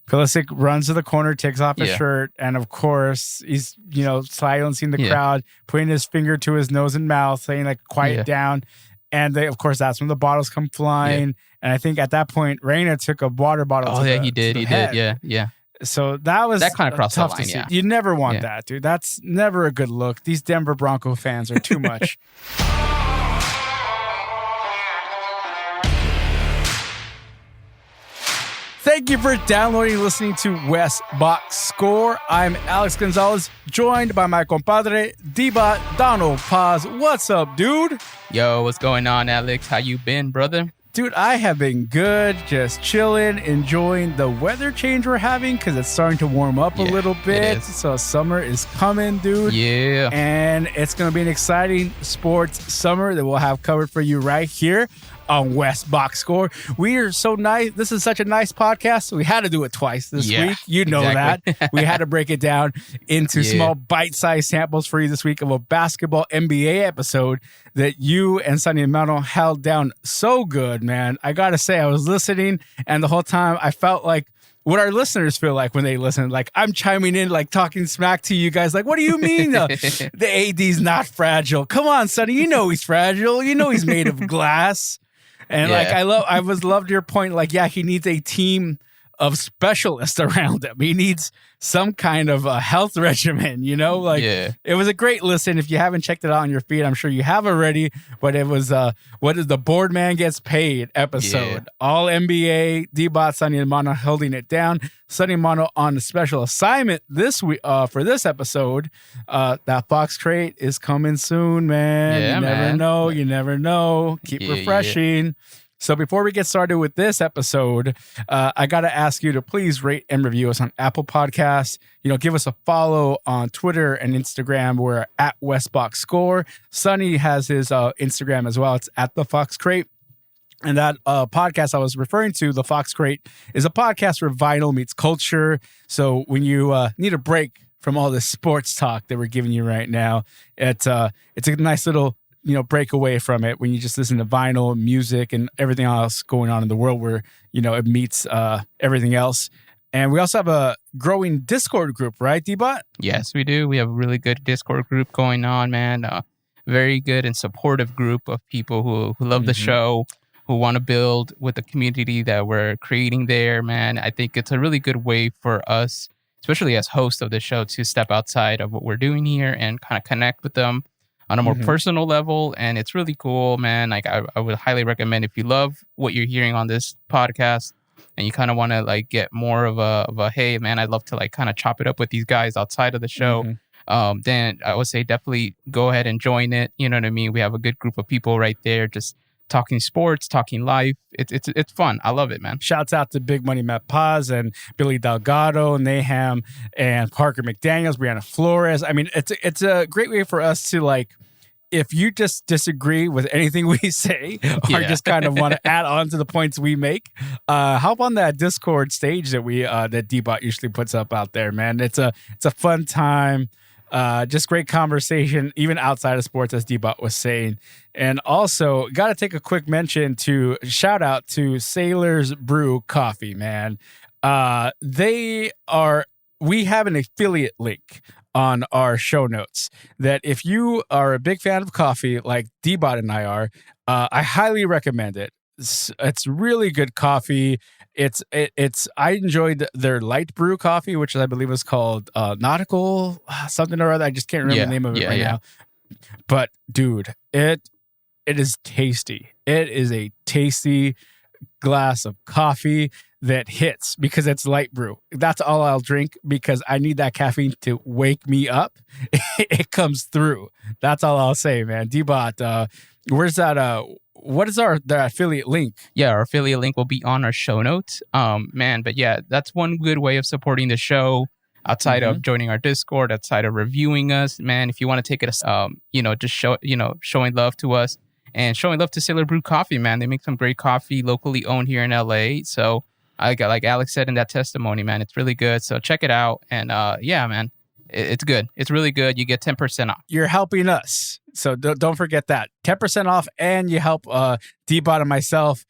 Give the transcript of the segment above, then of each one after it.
Pulisic runs to the corner, takes off his Yeah. shirt, and of course, he's, silencing the Yeah. crowd, putting his finger to his nose and mouth, saying, like, quiet Yeah. down. And of course, that's when the bottles come flying. And I think at that point, Reina took a water bottle to he did. the He head. did. Yeah. So that was That kinda crossed the tough line, to see. yeah. You never want Yeah. that, dude. That's never a good look. These Denver Bronco fans are too much. Thank you for downloading and listening to West Box Score. I'm Alex Gonzalez, joined by my compadre, Diba Donald Paz. What's up, dude? Yo, what's going on, Alex? How you been, brother? Dude, I have been good, just chilling, enjoying the weather change we're having because it's starting to warm up a little bit. So summer is coming, dude. Yeah. And it's going to be an exciting sports summer that we'll have covered for you right here on West Box Score. We are so nice. This is such a nice podcast. We had to do it twice this week. You know exactly. that. We had to break it down into small bite-sized samples for you this week of a basketball NBA episode that you and Sonny and Mano held down so good, man. I got to say, I was listening, and the whole time I felt like what our listeners feel like when they listen. Like, I'm chiming in, like, talking smack to you guys. Like, what do you mean the AD's not fragile? Come on, Sonny. You know he's fragile. You know he's made of glass. And like, I loved your point. Like, yeah, he needs a team of specialists around him. He needs some kind of a health regimen, It was a great listen. If you haven't checked it out on your feed, I'm sure you have already, but it was, what is the Board Man Gets Paid episode. All NBA, D-Bot, Sonny and Mano holding it down. Sonny and Mano on a special assignment this week, for this episode. That Fox Crate is coming soon, man. Yeah, You never know. Keep refreshing. So before we get started with this episode, I got to ask you to please rate and review us on Apple Podcasts. Give us a follow on Twitter and Instagram. We're at WestBoxScore. Sonny has his Instagram as well. It's at the Fox Crate. And that podcast I was referring to, the Fox Crate, is a podcast where vinyl meets culture. So when you need a break from all this sports talk that we're giving you right now, it's a nice little break away from it when you just listen to vinyl, music, and everything else going on in the world where, it meets everything else. And we also have a growing Discord group, right, D-Bot? Yes, we do. We have a really good Discord group going on, man. Very good and supportive group of people who love the show, who want to build with the community that we're creating there, man. I think it's a really good way for us, especially as hosts of the show, to step outside of what we're doing here and kind of connect with them on a more personal level. And it's really cool, man. Like, I would highly recommend, if you love what you're hearing on this podcast and you kind of want to like get more of a, hey, man, I'd love to like kind of chop it up with these guys outside of the show, then I would say definitely go ahead and join it. You know what I mean? We have a good group of people right there just talking sports, talking life. It's fun. I love it, man. Shouts out to Big Money Matt Paz and Billy Delgado, Naham, and Parker McDaniels, Brianna Flores. I mean, it's a great way for us to, like, if you just disagree with anything we say or just kind of want to add on to the points we make, hop on that Discord stage that that D-Bot usually puts up out there, man. It's a fun time. Just great conversation, even outside of sports, as D-Bot was saying. And also, got to take a quick mention to shout out to Sailor's Brew Coffee, man. We have an affiliate link on our show notes that if you are a big fan of coffee, like D-Bot and I are, I highly recommend it. It's really good coffee. I enjoyed their light brew coffee, which I believe is called Nautical something or other. I just can't remember the name of it now. But dude, it is tasty. It is a tasty glass of coffee that hits because it's light brew. That's all I'll drink because I need that caffeine to wake me up. It comes through. That's all I'll say, man. D-Bot, where's that? What is the affiliate link? Yeah, our affiliate link will be on our show notes. Man, but yeah, that's one good way of supporting the show outside of joining our Discord, outside of reviewing us. Man, if you want to take it, just showing love to us and showing love to Sailor Brew Coffee, man. They make some great coffee locally owned here in LA. So I got, like Alex said in that testimony, man, it's really good. So check it out. And yeah, man, it's good. It's really good. You get 10% off. You're helping us. So don't forget that. 10% off, and you help D-Bot and myself,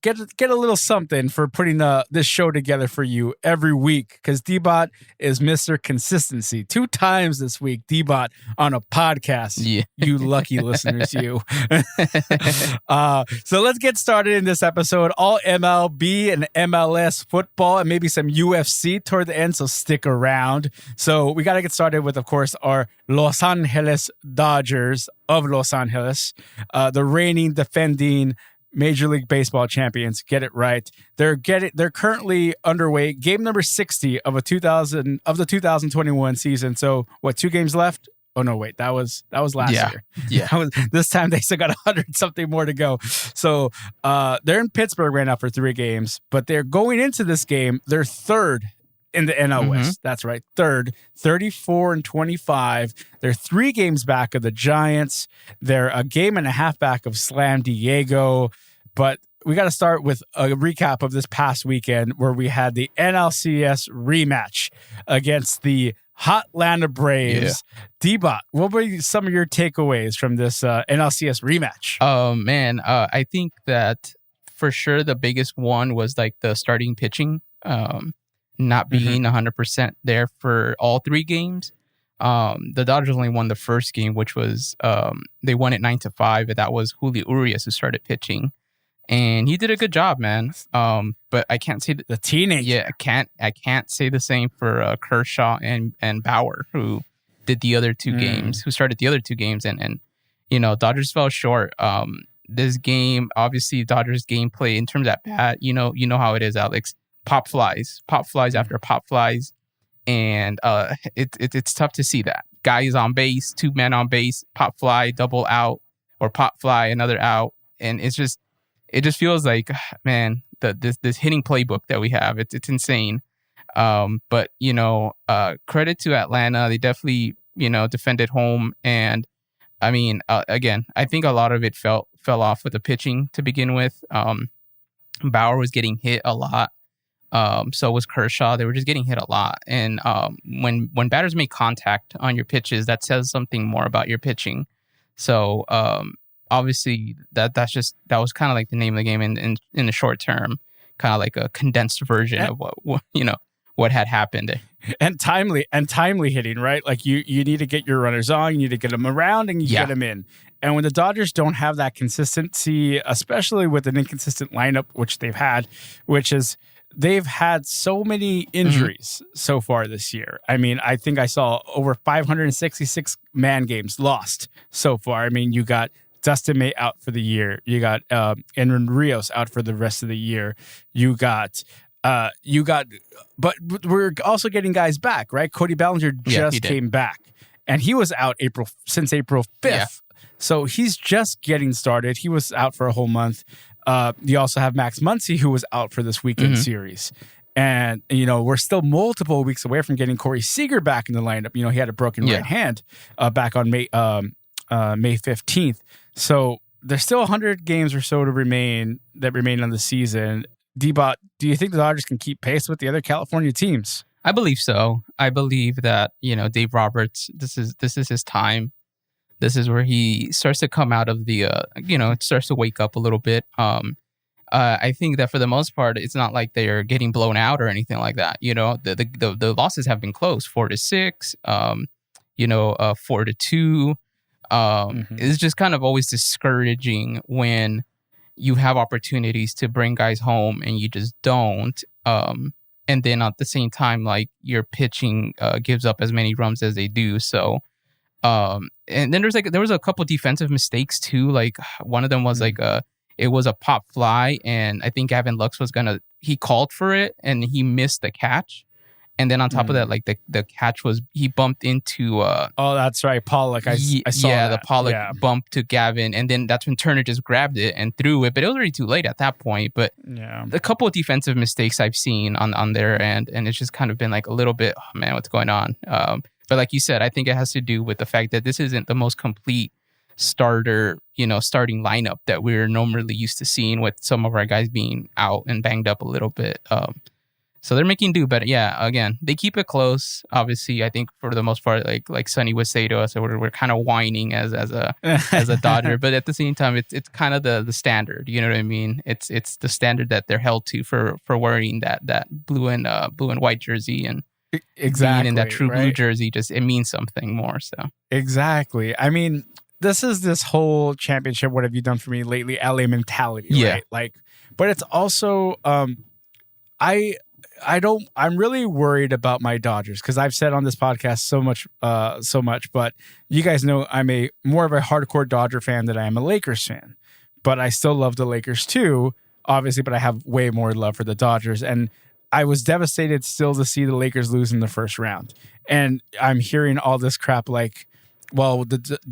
get a little something for putting this show together for you every week, because D-Bot is Mr. Consistency. 2 times this week, D-Bot on a podcast. Yeah. You lucky listeners, you. So let's get started in this episode. All MLB and MLS football and maybe some UFC toward the end, so stick around. So we got to get started with, of course, our Los Angeles Dodgers of Los Angeles, the reigning, defending Major League Baseball champions. Get it right. They're currently underway. Game number 60 of the 2021 season. So what? 2 games left? Oh no, wait. That was last year. Yeah. This time they still got 100 something more to go. So they're in Pittsburgh right now for 3 games, but they're going into this game. They're third in the NL West. That's right. Third, 34-25. They're 3 games back of the Giants. They're a game and a half back of Slam Diego. But we got to start with a recap of this past weekend where we had the NLCS rematch against the Hotlanta Braves. Yeah. D-Bot, what were some of your takeaways from this NLCS rematch? Oh, man. I think that for sure the biggest one was like the starting pitching. Not being 100% there for all 3 games. The Dodgers only won the first game, which was they won it 9-5, and that was Julio Urias who started pitching, and he did a good job, man. But I can't say the teenager. Yeah, I can't say the same for Kershaw and Bauer, who did the other 2 games, who started the other 2 games, and Dodgers fell short. This game, obviously, Dodgers gameplay in terms of bat, you know how it is, Alex. Pop flies after pop flies, and it's tough to see that. Guys on base, 2 men on base, pop fly, double out, or pop fly, another out, and it just feels like, man, this hitting playbook that we have, it's insane. But credit to Atlanta, they definitely defended home, and I mean, again, I think a lot of it fell off with the pitching to begin with. Bauer was getting hit a lot. So was Kershaw. They were just getting hit a lot. And when batters make contact on your pitches, that says something more about your pitching. So obviously that was kind of like the name of the game in the short term, kind of like a condensed version of what had happened. And timely hitting, right? Like you need to get your runners on, you need to get them around, and you get them in. And when the Dodgers don't have that consistency, especially with an inconsistent lineup, which they've had, which is they've had so many injuries so far this year. I mean, I think I saw over 566 man games lost so far. I mean, you got Dustin May out for the year. You got Enron Rios out for the rest of the year. But we're also getting guys back, right? Cody Bellinger just came back, and he was out since April 5th. Yeah. So he's just getting started. He was out for a whole month. You also have Max Muncy, who was out for this weekend series. And, we're still multiple weeks away from getting Corey Seager back in the lineup. He had a broken right hand back on May 15th. So there's still 100 games or so to remain on the season. D-Bot, do you think the Dodgers can keep pace with the other California teams? I believe so. I believe that, Dave Roberts, this is his time. This is where he starts to come out of the, it starts to wake up a little bit. I think that for the most part, it's not like they're getting blown out or anything like that. The losses have been close, 4-6, 4-2. It's just kind of always discouraging when you have opportunities to bring guys home and you just don't. And then at the same time, like your pitching gives up as many runs as they do. So. And then there was a couple defensive mistakes too. Like one of them was it was a pop fly, and I think Gavin Lux he called for it and he missed the catch. And then on top of that, like the catch was, he bumped into oh, that's right, Pollock. I saw that. The Pollock bumped to Gavin, and then that's when Turner just grabbed it and threw it. But it was already too late at that point. But a couple of defensive mistakes I've seen on their end, and it's just kind of been like a little bit, oh man, what's going on? But like you said, I think it has to do with the fact that this isn't the most complete starting lineup that we're normally used to seeing, with some of our guys being out and banged up a little bit. So they're making do, but yeah, again, they keep it close. Obviously, I think for the most part, like Sonny would say to us, we're kind of whining as a Dodger, but at the same time, it's kind of the standard. You know what I mean? It's the standard that they're held to for wearing that blue and white jersey, and exactly, being in that true right? blue jersey, just it means something more. So exactly. I mean, this whole championship. What have you done for me lately? LA mentality, Yeah. right? Like, but it's also I'm really worried about my Dodgers because I've said on this podcast so much, but you guys know I'm more of a hardcore Dodger fan than I am a Lakers fan, but I still love the Lakers too, obviously, but I have way more love for the Dodgers. And I was devastated still to see the Lakers lose in the first round. And I'm hearing all this crap like, well,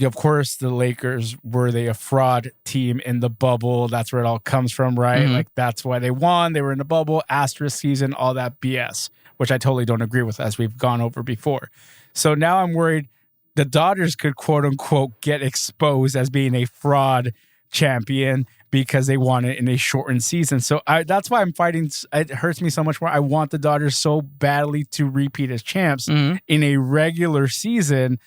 of course, the Lakers, were they a fraud team in the bubble? That's where it all comes from, right? Mhm. Like, that's why they won. They were in the bubble, asterisk season, all that BS, which I totally don't agree with, as we've gone over before. So now I'm worried the Dodgers could, quote unquote, get exposed as being a fraud champion because they won it in a shortened season. So that's why I'm fighting. It hurts me so much more. I want the Dodgers so badly to repeat as champs Mhm. in a regular season,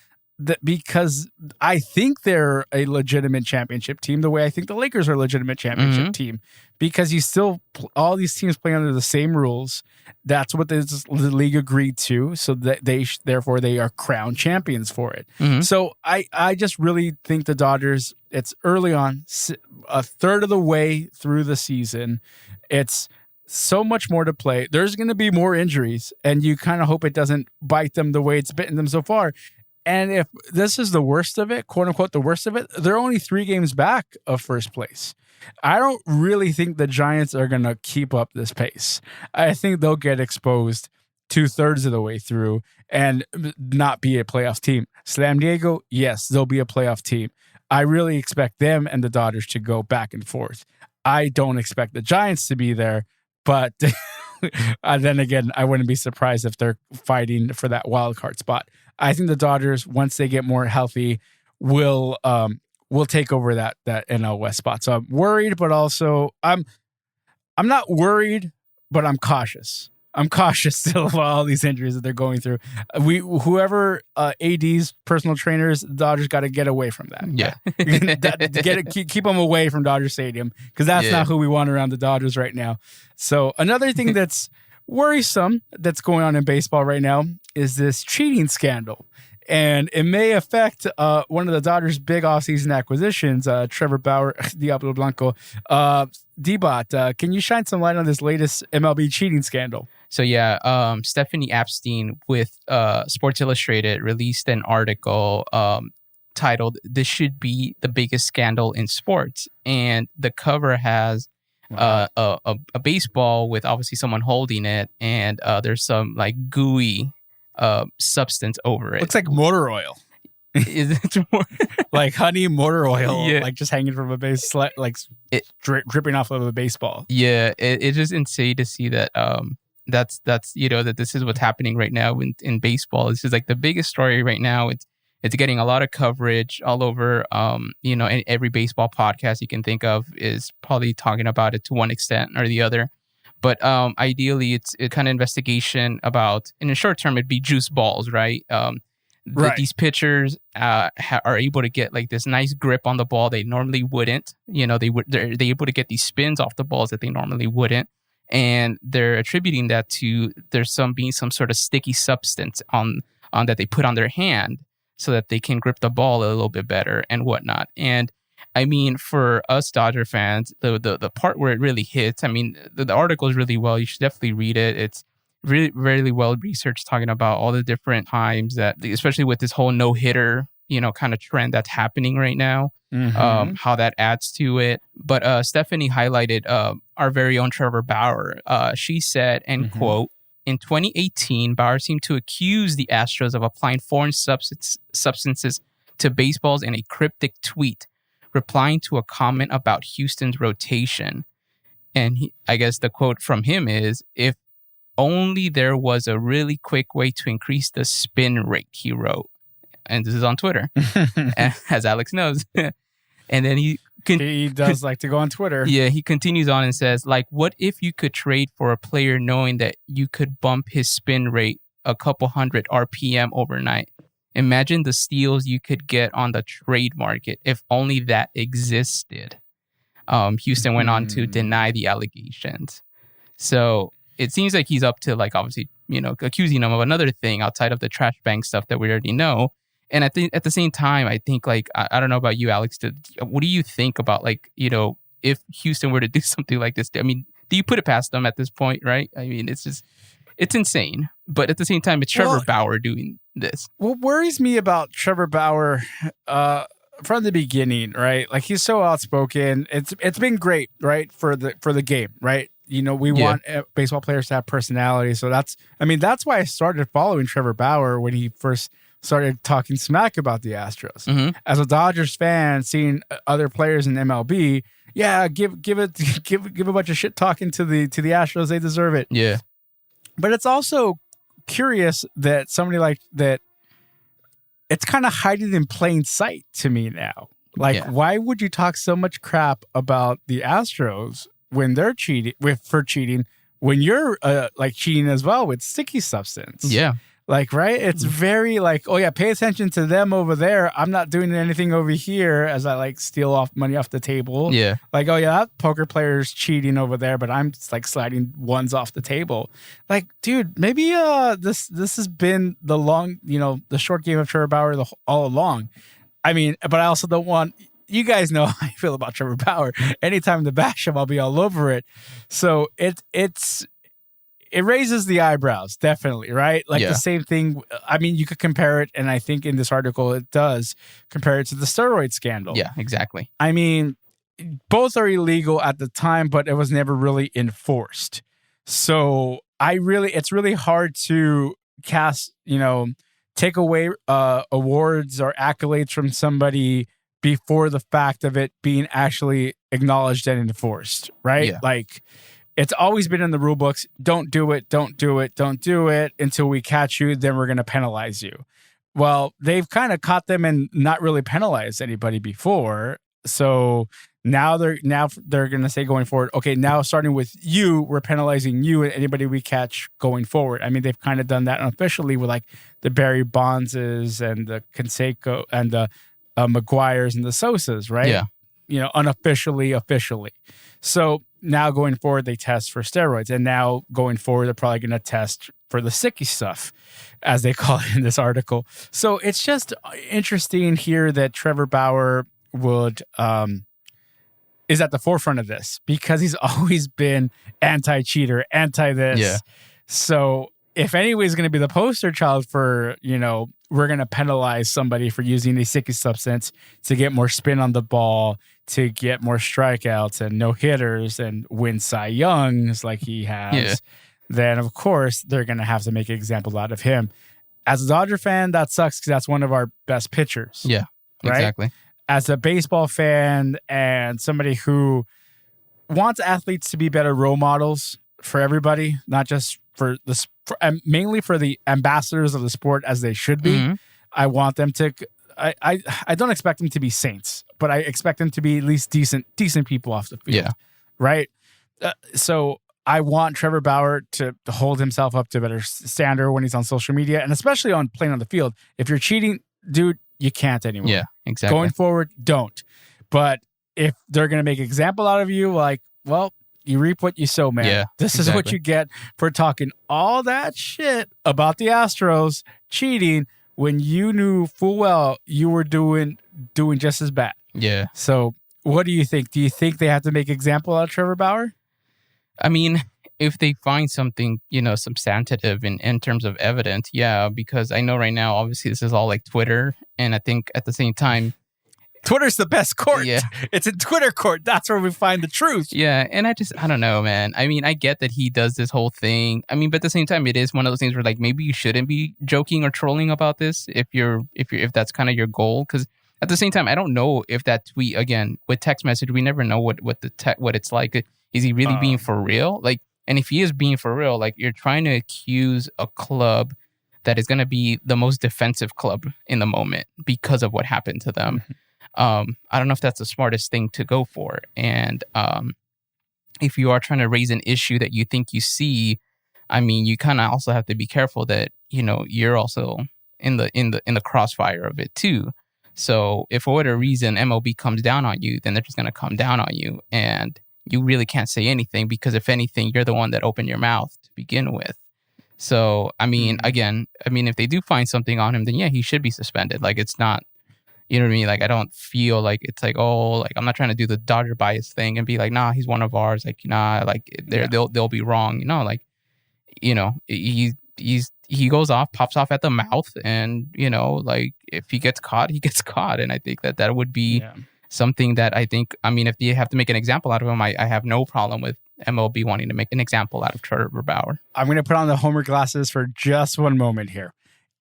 because I think they're a legitimate championship team, the way I think the Lakers are a legitimate championship team, because you still, all these teams play under the same rules. That's what the league agreed to. So that therefore they are crowned champions for it. Mhm. So I just really think the Dodgers, it's early on, a third of the way through the season. It's so much more to play. There's going to be more injuries, and you kind of hope it doesn't bite them the way it's bitten them so far. And if this is the worst of it, quote unquote, the worst of it, they're only 3 games back of first place. I don't really think the Giants are going to keep up this pace. I think they'll get exposed 2/3 of the way through and not be a playoff team. San Diego, yes, they'll be a playoff team. I really expect them and the Dodgers to go back and forth. I don't expect the Giants to be there, but then again, I wouldn't be surprised if they're fighting for that wild card spot. I think the Dodgers, once they get more healthy, will take over that NL West spot. So I'm worried, but also I'm not worried, but I'm cautious. I'm cautious still about all these injuries that they're going through. Whoever AD's personal trainers, the Dodgers got to get away from that. Yeah. Keep them away from Dodger Stadium, because that's not who we want around the Dodgers right now. So another thing that's worrisome that's going on in baseball right now is this cheating scandal. And it may affect one of the Dodgers' big offseason acquisitions, Trevor Bauer, Diablo Blanco. D-Bot, can you shine some light on this latest MLB cheating scandal? So yeah, Stephanie Apstein with Sports Illustrated released an article titled "This Should Be the Biggest Scandal in Sports," and the cover has a baseball with obviously someone holding it, and there's some like gooey substance over it. Looks like motor oil. Is it more like honey motor oil, Yeah. like just hanging from a base, like dripping off of a baseball. Yeah, it's just insane to see that. That's that this is what's happening right now in baseball. This is like the biggest story right now. It's getting a lot of coverage all over. And every baseball podcast you can think of is probably talking about it to one extent or the other. But ideally, it's a kind of investigation about, in the short term, it'd be juice balls, right? Right. These pitchers are able to get like this nice grip on the ball they normally wouldn't. They're able to get these spins off the balls that they normally wouldn't, and they're attributing that to there's being some sort of sticky substance on that they put on their hand so that they can grip the ball a little bit better and whatnot. And I mean, for us Dodger fans, the part where it really hits, I mean, the article is really well. You should definitely read it. It's really, really well researched, talking about all the different times that, especially with this whole no-hitter, kind of trend that's happening right now, how that adds to it. But Stephanie highlighted our very own Trevor Bauer. She said, end quote, in 2018, Bauer seemed to accuse the Astros of applying foreign substances to baseballs in a cryptic tweet, replying to a comment about Houston's rotation. And I guess the quote from him is, "If only there was a really quick way to increase the spin rate," he wrote. And this is on Twitter, as Alex knows. And then he He does like to go on Twitter. Yeah, he continues on and says, like, what if you could trade for a player knowing that you could bump his spin rate a couple hundred RPM overnight? Imagine the steals you could get on the trade market if only that existed. Houston went on to deny the allegations. So it seems like he's up to, like, obviously, accusing him of another thing outside of the trash bank stuff that we already know. And at the same time, I think, like, I don't know about you, Alex, what do you think about, like, if Houston were to do something like this? I mean, do you put it past them at this point, right? I mean, it's insane. But at the same time, it's Trevor Bauer doing this. What worries me about Trevor Bauer from the beginning, right? Like, he's so outspoken. It's been great, right, for the game, right? We want baseball players to have personality. So that's why I started following Trevor Bauer when he first started talking smack about the Astros. Mm-hmm. As a Dodgers fan, seeing other players in MLB, give a bunch of shit talking to the Astros. They deserve it. Yeah. But it's also curious that somebody like that, it's kind of hiding in plain sight to me now. Like, why would you talk so much crap about the Astros when they're cheating when you're like cheating as well with sticky substance? Yeah. Like, right? It's very like, oh yeah, pay attention to them over there. I'm not doing anything over here as I like steal money off the table. Yeah. Like, oh yeah, that poker player's cheating over there, but I'm just like sliding ones off the table. Like, dude, maybe this has been the short game of Trevor Bauer all along. I mean, but I also don't want, you guys know how I feel about Trevor Bauer. Anytime to bash him, I'll be all over it. So it raises the eyebrows, definitely, right? Like the same thing. I mean, you could compare it, and I think in this article it does compare it to the steroid scandal. Yeah, exactly. I mean, both are illegal at the time, but it was never really enforced. So it's really hard to take away awards or accolades from somebody before the fact of it being actually acknowledged and enforced, right? Yeah. Like, it's always been in the rule books. Don't do it. Don't do it. Don't do it until we catch you. Then we're going to penalize you. Well, they've kind of caught them and not really penalized anybody before. So now they're going to say going forward, okay, now starting with you, we're penalizing you and anybody we catch going forward. I mean, they've kind of done that unofficially with like the Barry Bondses and the Canseco and the McGuires and the Sosas, right? Yeah. Unofficially, officially. So now going forward, they test for steroids. And now going forward, they're probably going to test for the sicky stuff, as they call it in this article. So it's just interesting here that Trevor Bauer is at the forefront of this because he's always been anti-cheater, anti-this. Yeah. So if anybody's going to be the poster child for, we're going to penalize somebody for using a sicky substance to get more spin on the ball, to get more strikeouts and no hitters and win Cy Youngs like he has, then of course they're going to have to make an example out of him. As a Dodger fan, that sucks because that's one of our best pitchers. Yeah, right? exactly. As a baseball fan and somebody who wants athletes to be better role models for everybody, not just mainly for the ambassadors of the sport as they should be. Mm-hmm. I want them to. I don't expect them to be saints, but I expect them to be at least decent people off the field. Yeah. Right. So I want Trevor Bauer to hold himself up to a better standard when he's on social media, and especially on playing on the field. If you're cheating, dude, you can't anymore. Yeah, exactly. Going forward, don't. But if they're going to make an example out of you, like, well, you reap what you sow, man. Yeah, this is what you get for talking all that shit about the Astros cheating when you knew full well you were doing just as bad. Yeah. So what do you think? Do you think they have to make an example out of Trevor Bauer? I mean, if they find something, substantive in terms of evidence, yeah, because I know right now, obviously, this is all like Twitter. And I think at the same time, Twitter's the best court. Yeah. It's in Twitter court. That's where we find the truth. Yeah. And I don't know, man. I mean, I get that he does this whole thing. I mean, but at the same time, it is one of those things where like maybe you shouldn't be joking or trolling about this if that's kind of your goal. Because at the same time, I don't know if that tweet, again, with text message, we never know what it's like. Is he really being for real? Like, and if he is being for real, like you're trying to accuse a club that is going to be the most defensive club in the moment because of what happened to them. I don't know if that's the smartest thing to go for. And if you are trying to raise an issue that you think you see, I mean, you kind of also have to be careful that, you know, you're also in the crossfire of it too. So if for whatever reason MLB comes down on you, then they're just going to come down on you, and you really can't say anything because if anything, you're the one that opened your mouth to begin with. So, I mean, again, if they do find something on him, then yeah, he should be suspended. Like, it's not, you know what I mean? Like, I don't feel like it's like, oh, like, I'm not trying to do the Dodger bias thing and be like, nah, he's one of ours. Like, nah, like, they'll be wrong. You know, like, you know, he goes off, pops off at the mouth, and, you know, like, if he gets caught, he gets caught. And I think that would be something that I think, I mean, if you have to make an example out of him, I have no problem with MLB wanting to make an example out of Trevor Bauer. I'm going to put on the homer glasses for just one moment here.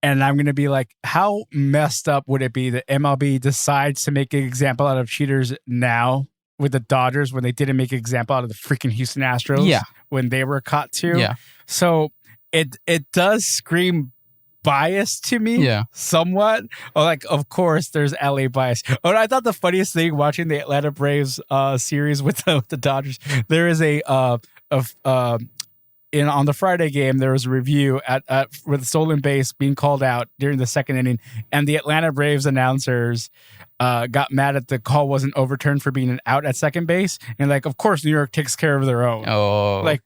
And I'm going to be like, how messed up would it be that MLB decides to make an example out of cheaters now with the Dodgers when they didn't make an example out of the freaking Houston Astros when they were caught too? Yeah. So it does scream bias to me somewhat. Oh, like, of course, there's LA bias. Oh, and I thought the funniest thing watching the Atlanta Braves series with the Dodgers, there is on the Friday game, there was a review with a stolen base being called out during the second inning, and the Atlanta Braves announcers got mad at the call wasn't overturned for being an out at second base, and like, of course, New York takes care of their own. Oh, like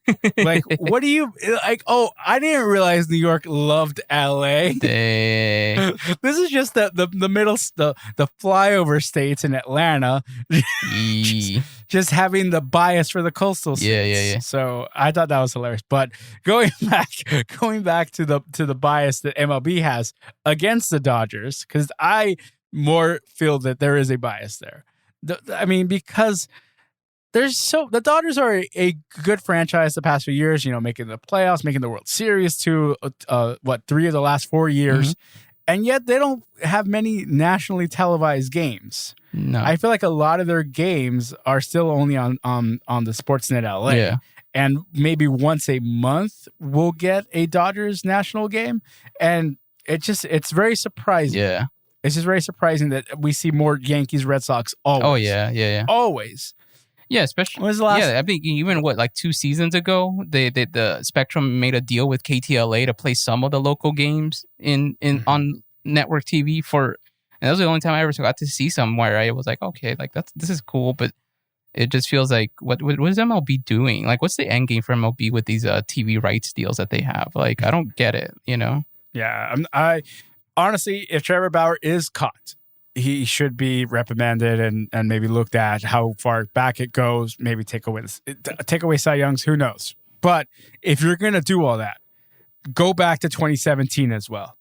what do you like? Oh, I didn't realize New York loved LA. Dang. This is just the middle, the flyover states in Atlanta. Just having the bias for the coastal states. Yeah. So I thought that was hilarious. But going back to the bias that MLB has against the Dodgers, because I more feel that there is a bias there. Because the Dodgers are a good franchise the past few years, you know, making the playoffs, making the World Series to 3 of the last 4 years. And yet they don't have many nationally televised games. No. I feel like a lot of their games are still only on the Sportsnet LA. Yeah. And maybe once a month we'll get a Dodgers national game. And it's very surprising. Yeah. It's just very surprising that we see more Yankees, Red Sox always. Oh, yeah. Always. Yeah, especially. When was the last? Yeah, I think even like 2 seasons ago, the Spectrum made a deal with KTLA to play some of the local games on network TV and that was the only time I ever got to see some where I was like, okay, like this is cool, but it just feels like what is MLB doing? Like, what's the end game for MLB with these TV rights deals that they have? Like, I don't get it, you know? Yeah, I honestly, if Trevor Bauer is caught, he should be reprimanded and maybe looked at how far back it goes. Maybe take away Cy Young's. Who knows? But if you're gonna do all that, go back to 2017 as well.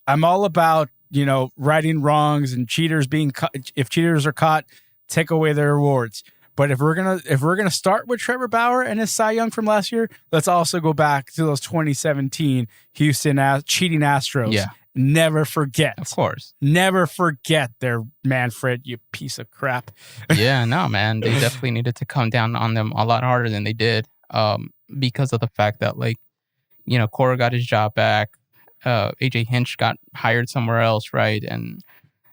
I'm all about, you know, righting wrongs and cheaters being caught. If cheaters are caught, take away their awards. But if we're gonna start with Trevor Bauer and his Cy Young from last year, let's also go back to those 2017 Houston cheating Astros. Yeah. Never forget. Of course. Never forget their Manfred, you piece of crap. Yeah, no, man. They definitely needed to come down on them a lot harder than they did. Because of the fact that, like, you know, Cora got his job back. AJ Hinch got hired somewhere else, right? And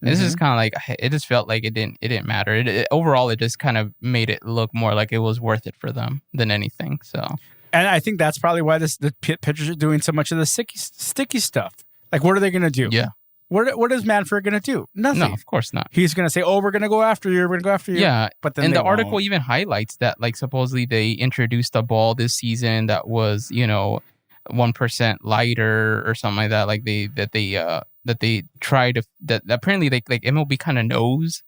this is kind of like, it just felt like it didn't matter. Overall, it just kind of made it look more like it was worth it for them than anything. So, and I think that's probably why the pitchers are doing so much of the sticky stuff. Like, what are they going to do? Yeah. What is Manfred going to do? Nothing. No, of course not. He's going to say, "Oh, we're going to go after you. We're going to go after you." Yeah, but then the article even highlights that, like, supposedly they introduced a ball this season that was, you know, 1% lighter or something like that. Like they try to that apparently like MLB kind of knows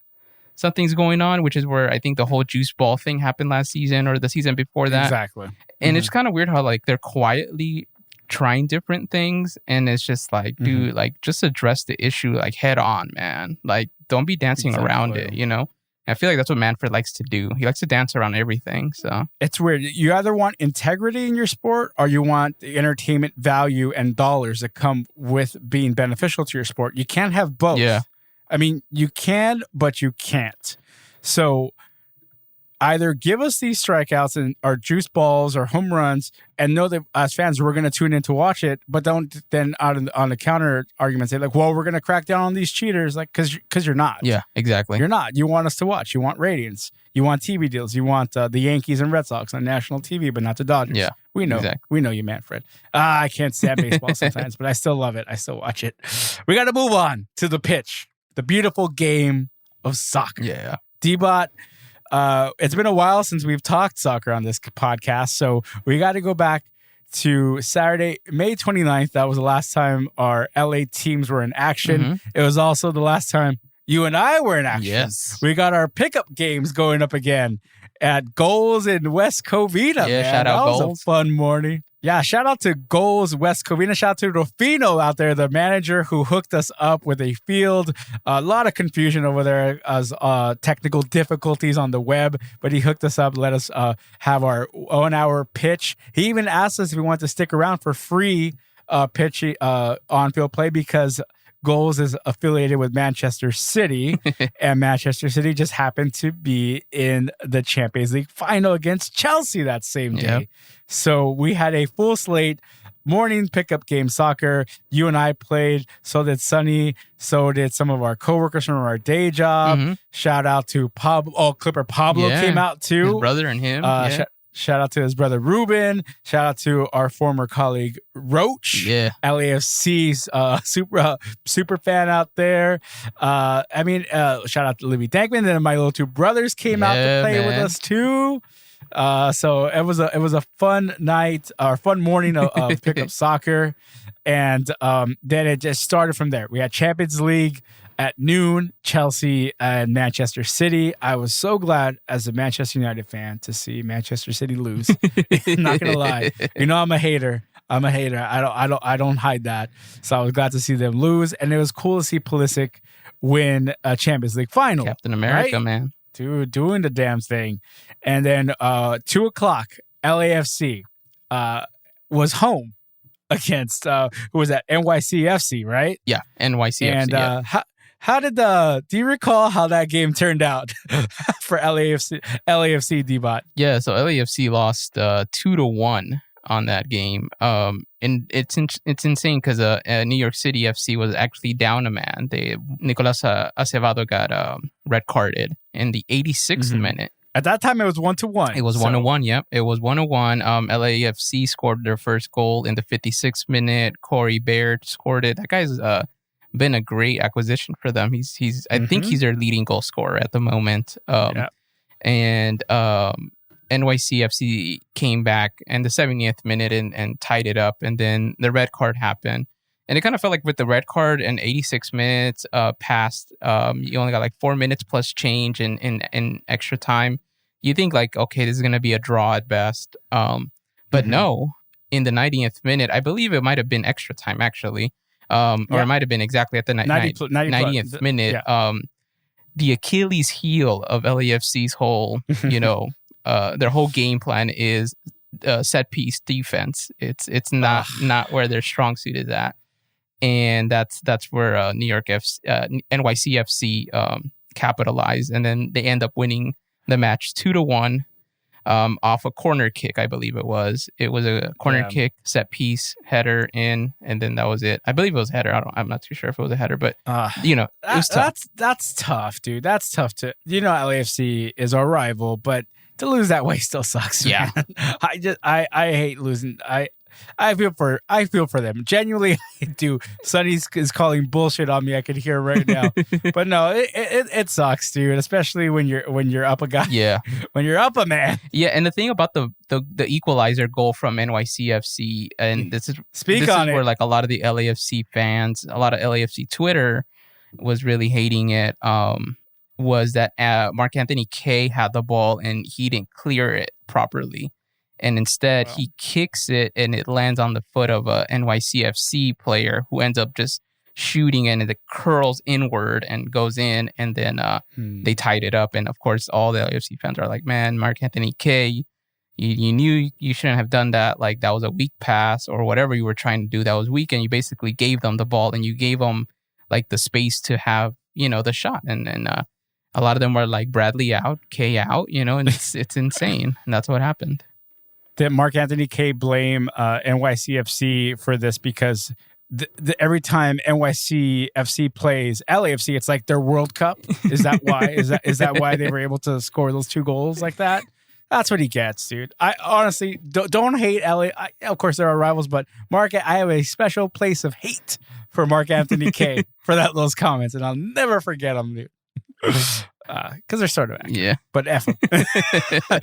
something's going on, which is where I think the whole juice ball thing happened last season or the season before that. Exactly. And it's kind of weird how, like, they're quietly trying different things, and it's just like, dude, like, just address the issue, like, head on, man. Like, don't be dancing around it, you know? I feel like that's what Manfred likes to do. He likes to dance around everything. So it's weird. You either want integrity in your sport or you want the entertainment value and dollars that come with being beneficial to your sport. You can't have both. Yeah. I mean, you can, but you can't. So either give us these strikeouts and or juice balls or home runs and know that as fans we're going to tune in to watch it, but don't then on the counter argument say like, well, we're going to crack down on these cheaters, like because you're not. Yeah, exactly. You're not. You want us to watch. You want ratings. You want TV deals. You want the Yankees and Red Sox on national TV, but not the Dodgers. Yeah, we know. exactly. We know you, Manfred. I can't stand baseball sometimes, but I still love it. I still watch it. We got to move on to the pitch, the beautiful game of soccer. Yeah. D-Bot, it's been a while since we've talked soccer on this podcast, so we got to go back to Saturday, May 29th. That was the last time our LA teams were in action. Mm-hmm. It was also the last time you and I were in action. Yes. We got our pickup games going up again at Goals in West Covina. Yeah, man. shout out That was Goals. a fun morning. Yeah, shout out to Goals West Covina. Shout out to Rufino out there, the manager who hooked us up with a field. A lot of confusion over there as technical difficulties on the web, but he hooked us up, let us have our 1 hour pitch. He even asked us if we wanted to stick around for free pitch on-field play because Goals is affiliated with Manchester City, and Manchester City just happened to be in the Champions League final against Chelsea that same day. Yep. So we had a full slate, morning pickup game soccer. You and I played, so did Sonny, so did some of our coworkers from our day job. Mm-hmm. Shout out to Clipper Pablo came out too. His brother and him. Shout out to his brother Ruben. Shout out to our former colleague Roach. Yeah. LAFC's super fan out there. Shout out to Libby Dankman. Then my little two brothers came out to play with us too. So it was a fun night or fun morning of pickup soccer, and then it just started from there. We had Champions League at noon, Chelsea and Manchester City. I was so glad as a Manchester United fan to see Manchester City lose. I'm not gonna lie. You know I'm a hater. I don't hide that. So I was glad to see them lose, and it was cool to see Pulisic win a Champions League final. Captain America, right? man. Dude, doing the damn thing. And then 2:00, LAFC was home against who was that? NYCFC, right? Yeah, NYCFC. And yeah. how did do you recall how that game turned out for LAFC D-Bot? Yeah, so LAFC lost 2-1 on that game. And it's insane because New York City FC was actually down a man. Nicolas Acevedo got red carded in the 86th minute. At that time, it was 1-1. It was 1-1. Yep, it was 1-1. LAFC scored their first goal in the 56th minute. Corey Baird scored it. That guy's been a great acquisition for them. He's I think he's their leading goal scorer at the moment. And NYCFC came back in the 70th minute and tied it up, and then the red card happened. And it kind of felt like with the red card and 86 minutes passed, you only got like 4 minutes plus change in extra time. You think like, okay, this is going to be a draw at best. But no, in the 90th minute, I believe it might have been extra time actually. Or it might have been exactly at the 90th minute. Yeah. The Achilles heel of LAFC's whole, their whole game plan is set piece defense. It's not where their strong suit is at, and that's where NYCFC capitalized, and then they end up winning the match 2-1 off a corner kick. I believe it was a corner kick, set piece, header in, and then that was it. I believe it was a header. I'm not too sure if it was a header, but it was tough. That's tough, dude. That's tough to LAFC is our rival, but to lose that way still sucks. Yeah. Man. I hate losing. I feel for them. Genuinely, I do. Sonny is calling bullshit on me. I could hear right now. But no, it sucks, dude. Especially when you're up a guy. Yeah. When you're up a man. Yeah, and the thing about the equalizer goal from NYCFC, and this is where like a lot of the LAFC fans, a lot of LAFC Twitter was really hating it. Was that Mark Anthony Kaye had the ball and he didn't clear it properly. And instead, he kicks it and it lands on the foot of a NYCFC player who ends up just shooting and it curls inward and goes in. And then they tied it up. And of course, all the LAFC fans are like, man, Mark Anthony Kaye, you knew you shouldn't have done that. Like that was a weak pass or whatever you were trying to do that was weak. And you basically gave them the ball and you gave them like the space to have, the shot. And a lot of them were like Bradley out, K out, and it's insane. And that's what happened. Did Mark Anthony K blame NYCFC for this because every time NYCFC plays LAFC, it's like their World Cup? Is that why? Is that why they were able to score those 2 goals like that? That's what he gets, dude. I honestly don't hate LA. Of course, there are rivals, but Mark, I have a special place of hate for Mark Anthony K for those comments, and I'll never forget them, dude. Because they're sort of accurate. Yeah. But F them.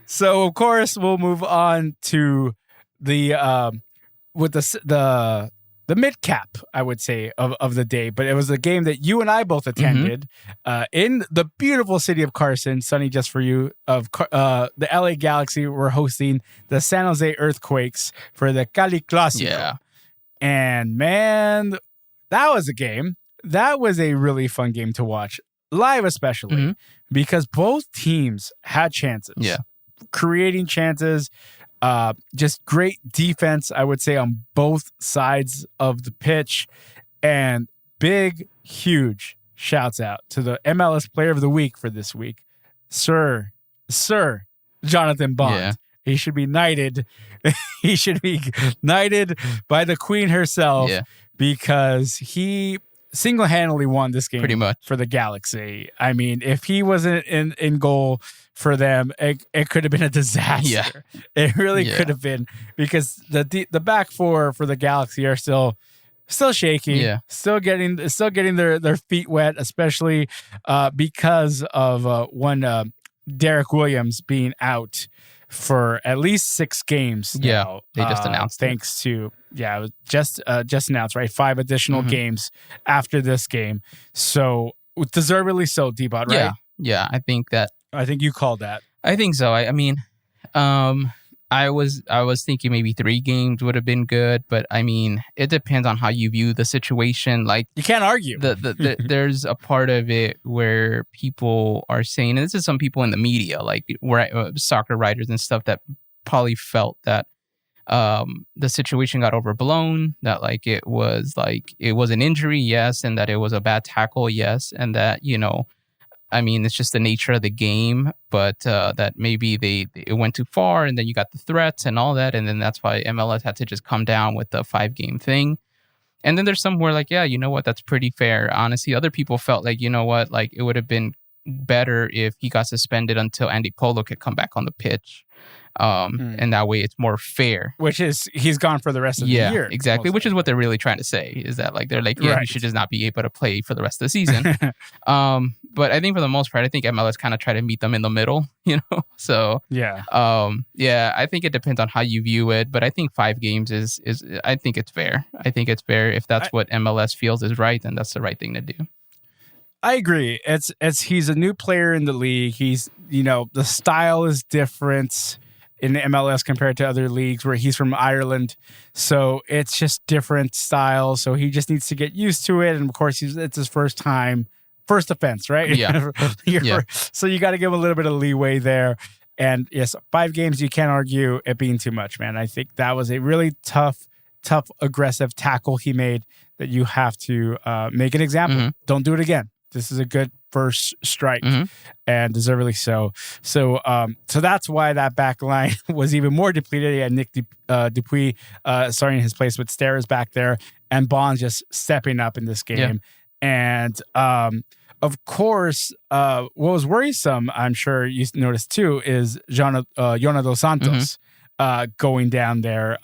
So, of course, we'll move on to the mid cap, I would say, of the day. But it was a game that you and I both attended in the beautiful city of Carson, sunny just for you. The LA Galaxy were hosting the San Jose Earthquakes for the Cali Clasico. Yeah. And man, that was a game. That was a really fun game to watch, live especially, because both teams had chances. Yeah. Creating chances. Just great defense, I would say, on both sides of the pitch. And big, huge shouts out to the MLS Player of the Week for this week, Sir Jonathan Bond. Yeah. He should be knighted. He should be knighted by the Queen herself because he single-handedly won this game pretty much for the Galaxy. I mean, if he wasn't in goal for them, it could have been a disaster. Yeah. It really could have been, because the back four for the Galaxy are still shaky. Yeah. Still getting their feet wet, especially because of one Derek Williams being out for at least 6 games now. They just announced thanks to it was just announced, right? 5 additional games after this game. So deservedly so, D-Bot, right? Yeah, I think you called that. I think so. I mean, I was thinking maybe 3 games would have been good, but I mean, it depends on how you view the situation. Like, you can't argue. There's a part of it where people are saying, and this is some people in the media, like soccer writers and stuff, that probably felt that the situation got overblown, that it was an injury, yes, and that it was a bad tackle, yes, and that, I mean, it's just the nature of the game, but that maybe it went too far, and then you got the threats and all that, and then that's why MLS had to just come down with the 5-game thing. And then there's somewhere you know what, that's pretty fair. Honestly, other people felt you know what, it would have been better if he got suspended until Andy Polo could come back on the pitch. And that way it's more fair. Which is, he's gone for the rest of the year. Exactly. Which is what they're really trying to say, is that they're he should just not be able to play for the rest of the season. But I think for the most part, I think MLS kind of try to meet them in the middle, So I think it depends on how you view it. But I think 5 games is I think it's fair. I think it's fair. If that's what MLS feels is right, then that's the right thing to do. I agree. He's a new player in the league. He's, the style is different in the MLS compared to other leagues, where he's from Ireland. So it's just different style. So he just needs to get used to it. And of course, it's his first offense, right? Yeah. So you got to give him a little bit of leeway there. And yes, 5 games, you can't argue it being too much, man. I think that was a really tough, aggressive tackle he made that you have to make an example. Don't do it again. This is a good first strike, and deservedly so. So that's why that back line was even more depleted. He had Nick Dupuis starting his place with Steres back there, and Bond just stepping up in this game. Yeah. And of course, what was worrisome, I'm sure you noticed too, is Jonah Dos Santos going down there.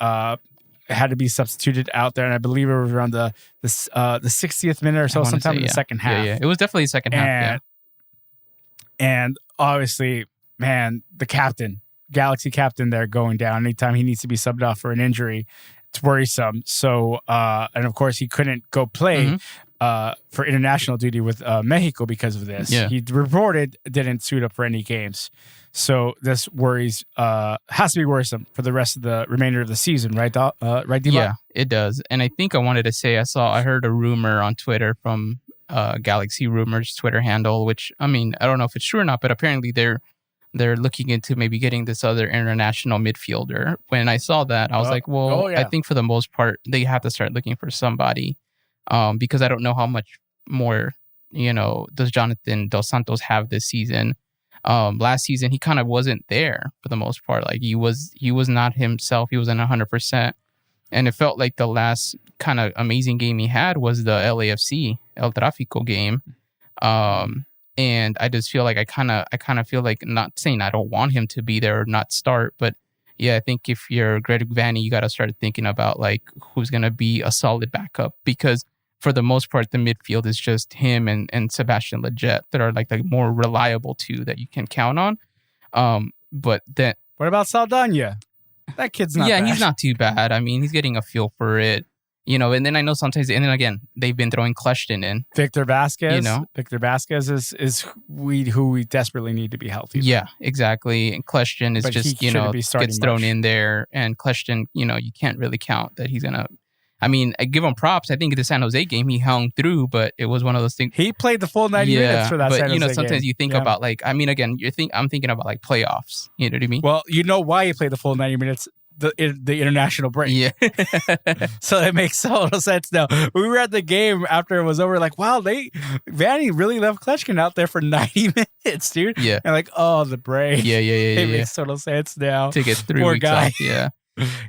Had to be substituted out there, and I believe it was around the 60th minute or so, sometime in the second half. Yeah, it was definitely second half. And obviously, man, the captain, Galaxy captain, there going down. Anytime he needs to be subbed off for an injury, it's worrisome. So, and of course, he couldn't go play for international duty with Mexico because of this. Yeah. He reported didn't suit up for any games. So this has to be worrisome for the rest of the remainder of the season, right? Right, D-Bot? Yeah, it does. And I think I wanted to say I heard a rumor on Twitter from Galaxy Rumors Twitter handle, which, I mean, I don't know if it's true or not, but apparently they're looking into maybe getting this other international midfielder. When I saw that, I was I think for the most part, they have to start looking for somebody because I don't know how much more does Jonathan Dos Santos have this season? Last season he kind of wasn't there for the most part. Like he was not himself. He wasn't 100%. And it felt like the last kind of amazing game he had was the LAFC El Tráfico game. And I just feel like I kind of feel like, not saying I don't want him to be there or not start, but yeah, I think if you're Greg Vanney, you got to start thinking about like who's going to be a solid backup, because for the most part, the midfield is just him and Sebastian Lletget that are like the more reliable two that you can count on. But then what about Saldana? That kid's not bad. He's not too bad. I mean, he's getting a feel for it, and then I know sometimes, and then again, they've been throwing Kleshton in. Victor Vasquez. Victor Vasquez is who we desperately need to be healthy. Yeah, exactly. And Kleshton is but just, gets thrown in there. And Kleshton, you can't really count that he's going to. I mean, I give him props. I think the San Jose game, he hung through, but it was one of those things. He played the full 90 minutes for that San Jose game. Sometimes you think about like, I mean, again, I'm thinking about like playoffs. You know what I mean? Well, you know why he played the full 90 minutes? The international break. Yeah. So it makes total sense now. We were at the game after it was over, like, wow, Vanney really left Kleshkin out there for 90 minutes, dude. Yeah. And like, oh, the break. Yeah. It makes total sense now. To get 3 Poor weeks guy. off. Yeah.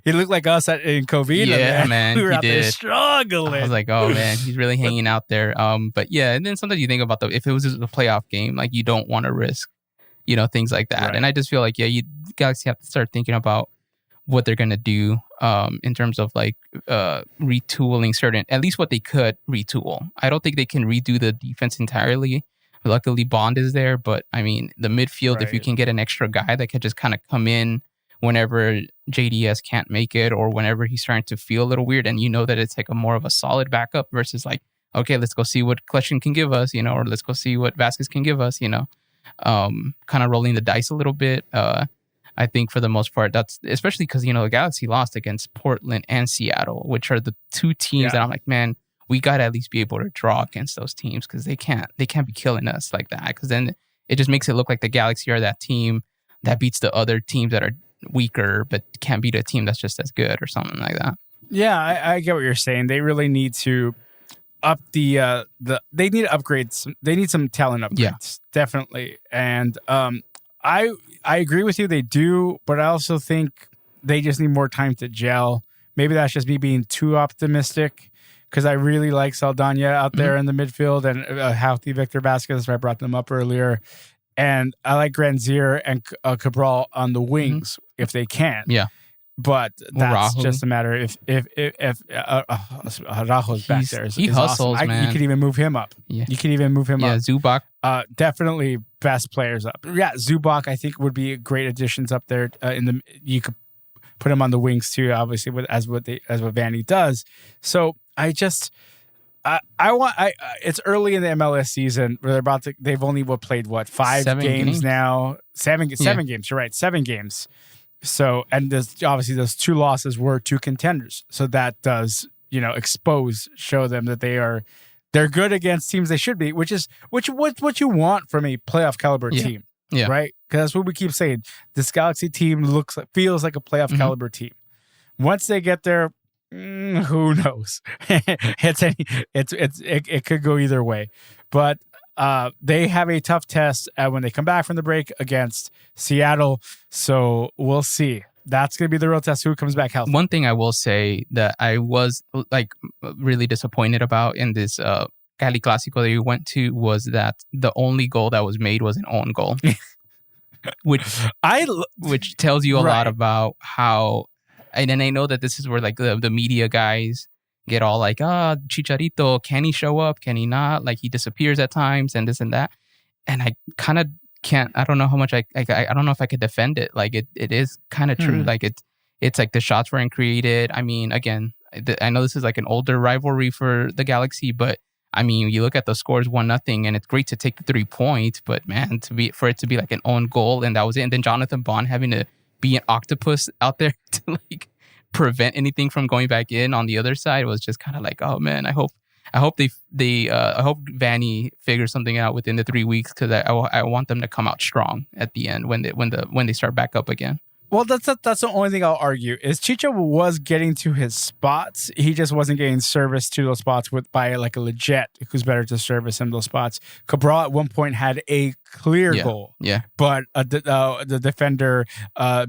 He looked like us in Covina, man. We were out there did. struggling. I was like, oh man, he's really hanging out there. But yeah, and then sometimes you think about if it was just a playoff game, like you don't want to risk, things like that. Right. And I just feel like, you Galaxy have to start thinking about what they're gonna do in terms of like retooling at least what they could retool. I don't think they can redo the defense entirely. Luckily, Bond is there, but I mean the midfield. Right. If you can get an extra guy that could just kind of come in whenever JDS can't make it, or whenever he's starting to feel a little weird, and that it's like a more of a solid backup versus like, okay, let's go see what Kleshkin can give us, or let's go see what Vasquez can give us, kind of rolling the dice a little bit. I think for the most part, that's especially because, the Galaxy lost against Portland and Seattle, which are the two teams that I'm like, man, we got to at least be able to draw against those teams, because they can't be killing us like that, because then it just makes it look like the Galaxy are that team that beats the other teams that are weaker but can't beat a team that's just as good or something like that. Yeah, I get what you're saying. They really need to up they need to upgrade they need some talent upgrades, definitely. And I agree with you, they do, but I also think they just need more time to gel. Maybe that's just me being too optimistic, because I really like Saldana out there in the midfield, and a healthy Victor Vasquez. I brought them up earlier. And I like Granzier and Cabral on the wings if they can. Yeah. But that's just a matter if Araujo's back there. He hustles, awesome. Man. You can even move him up. Yeah. You can even move him up. Yeah, Zubac. Definitely best players up. Yeah, Zubac I think would be great additions up there. You could put him on the wings too, obviously, as what Vanney does. So it's early in the MLS season where they've only played 5 games now? 7 games. You're right. 7 games. So, and obviously those 2 losses were 2 contenders. So that does, show them that they're good against teams they should be, which is what you want from a playoff caliber team. Yeah. Right? Because that's what we keep saying. This Galaxy team feels like a playoff caliber team. Once they get there, who knows? It could go either way, but they have a tough test when they come back from the break against Seattle. So we'll see. That's going to be the real test. Who comes back healthy? One thing I will say that I was like really disappointed about in this Cali Clasico that you went to was that the only goal that was made was an own goal, which tells you a lot about how. And then I know that this is where like the media guys get all like, Chicharito, can he show up? Can he not? Like he disappears at times and this and that. And I kind of can't, I don't know how much I don't know if I could defend it. Like it is kind of true. Like it's like the shots weren't created. I mean, again, I know this is like an older rivalry for the Galaxy, but I mean, you look at the scores 1-0 and it's great to take the 3 points, but man, for it to be like an own goal and that was it. And then Jonathan Bond having to be an octopus out there to like prevent anything from going back in on the other side was just kind of like, oh man, I hope I hope Vanney figures something out within the 3 weeks, because I want them to come out strong at the end when they start back up again. Well, that's the only thing I'll argue is Chicho was getting to his spots. He just wasn't getting service to those spots by like a legit who's better to service him those spots. Cabral at one point had a clear goal, but the defender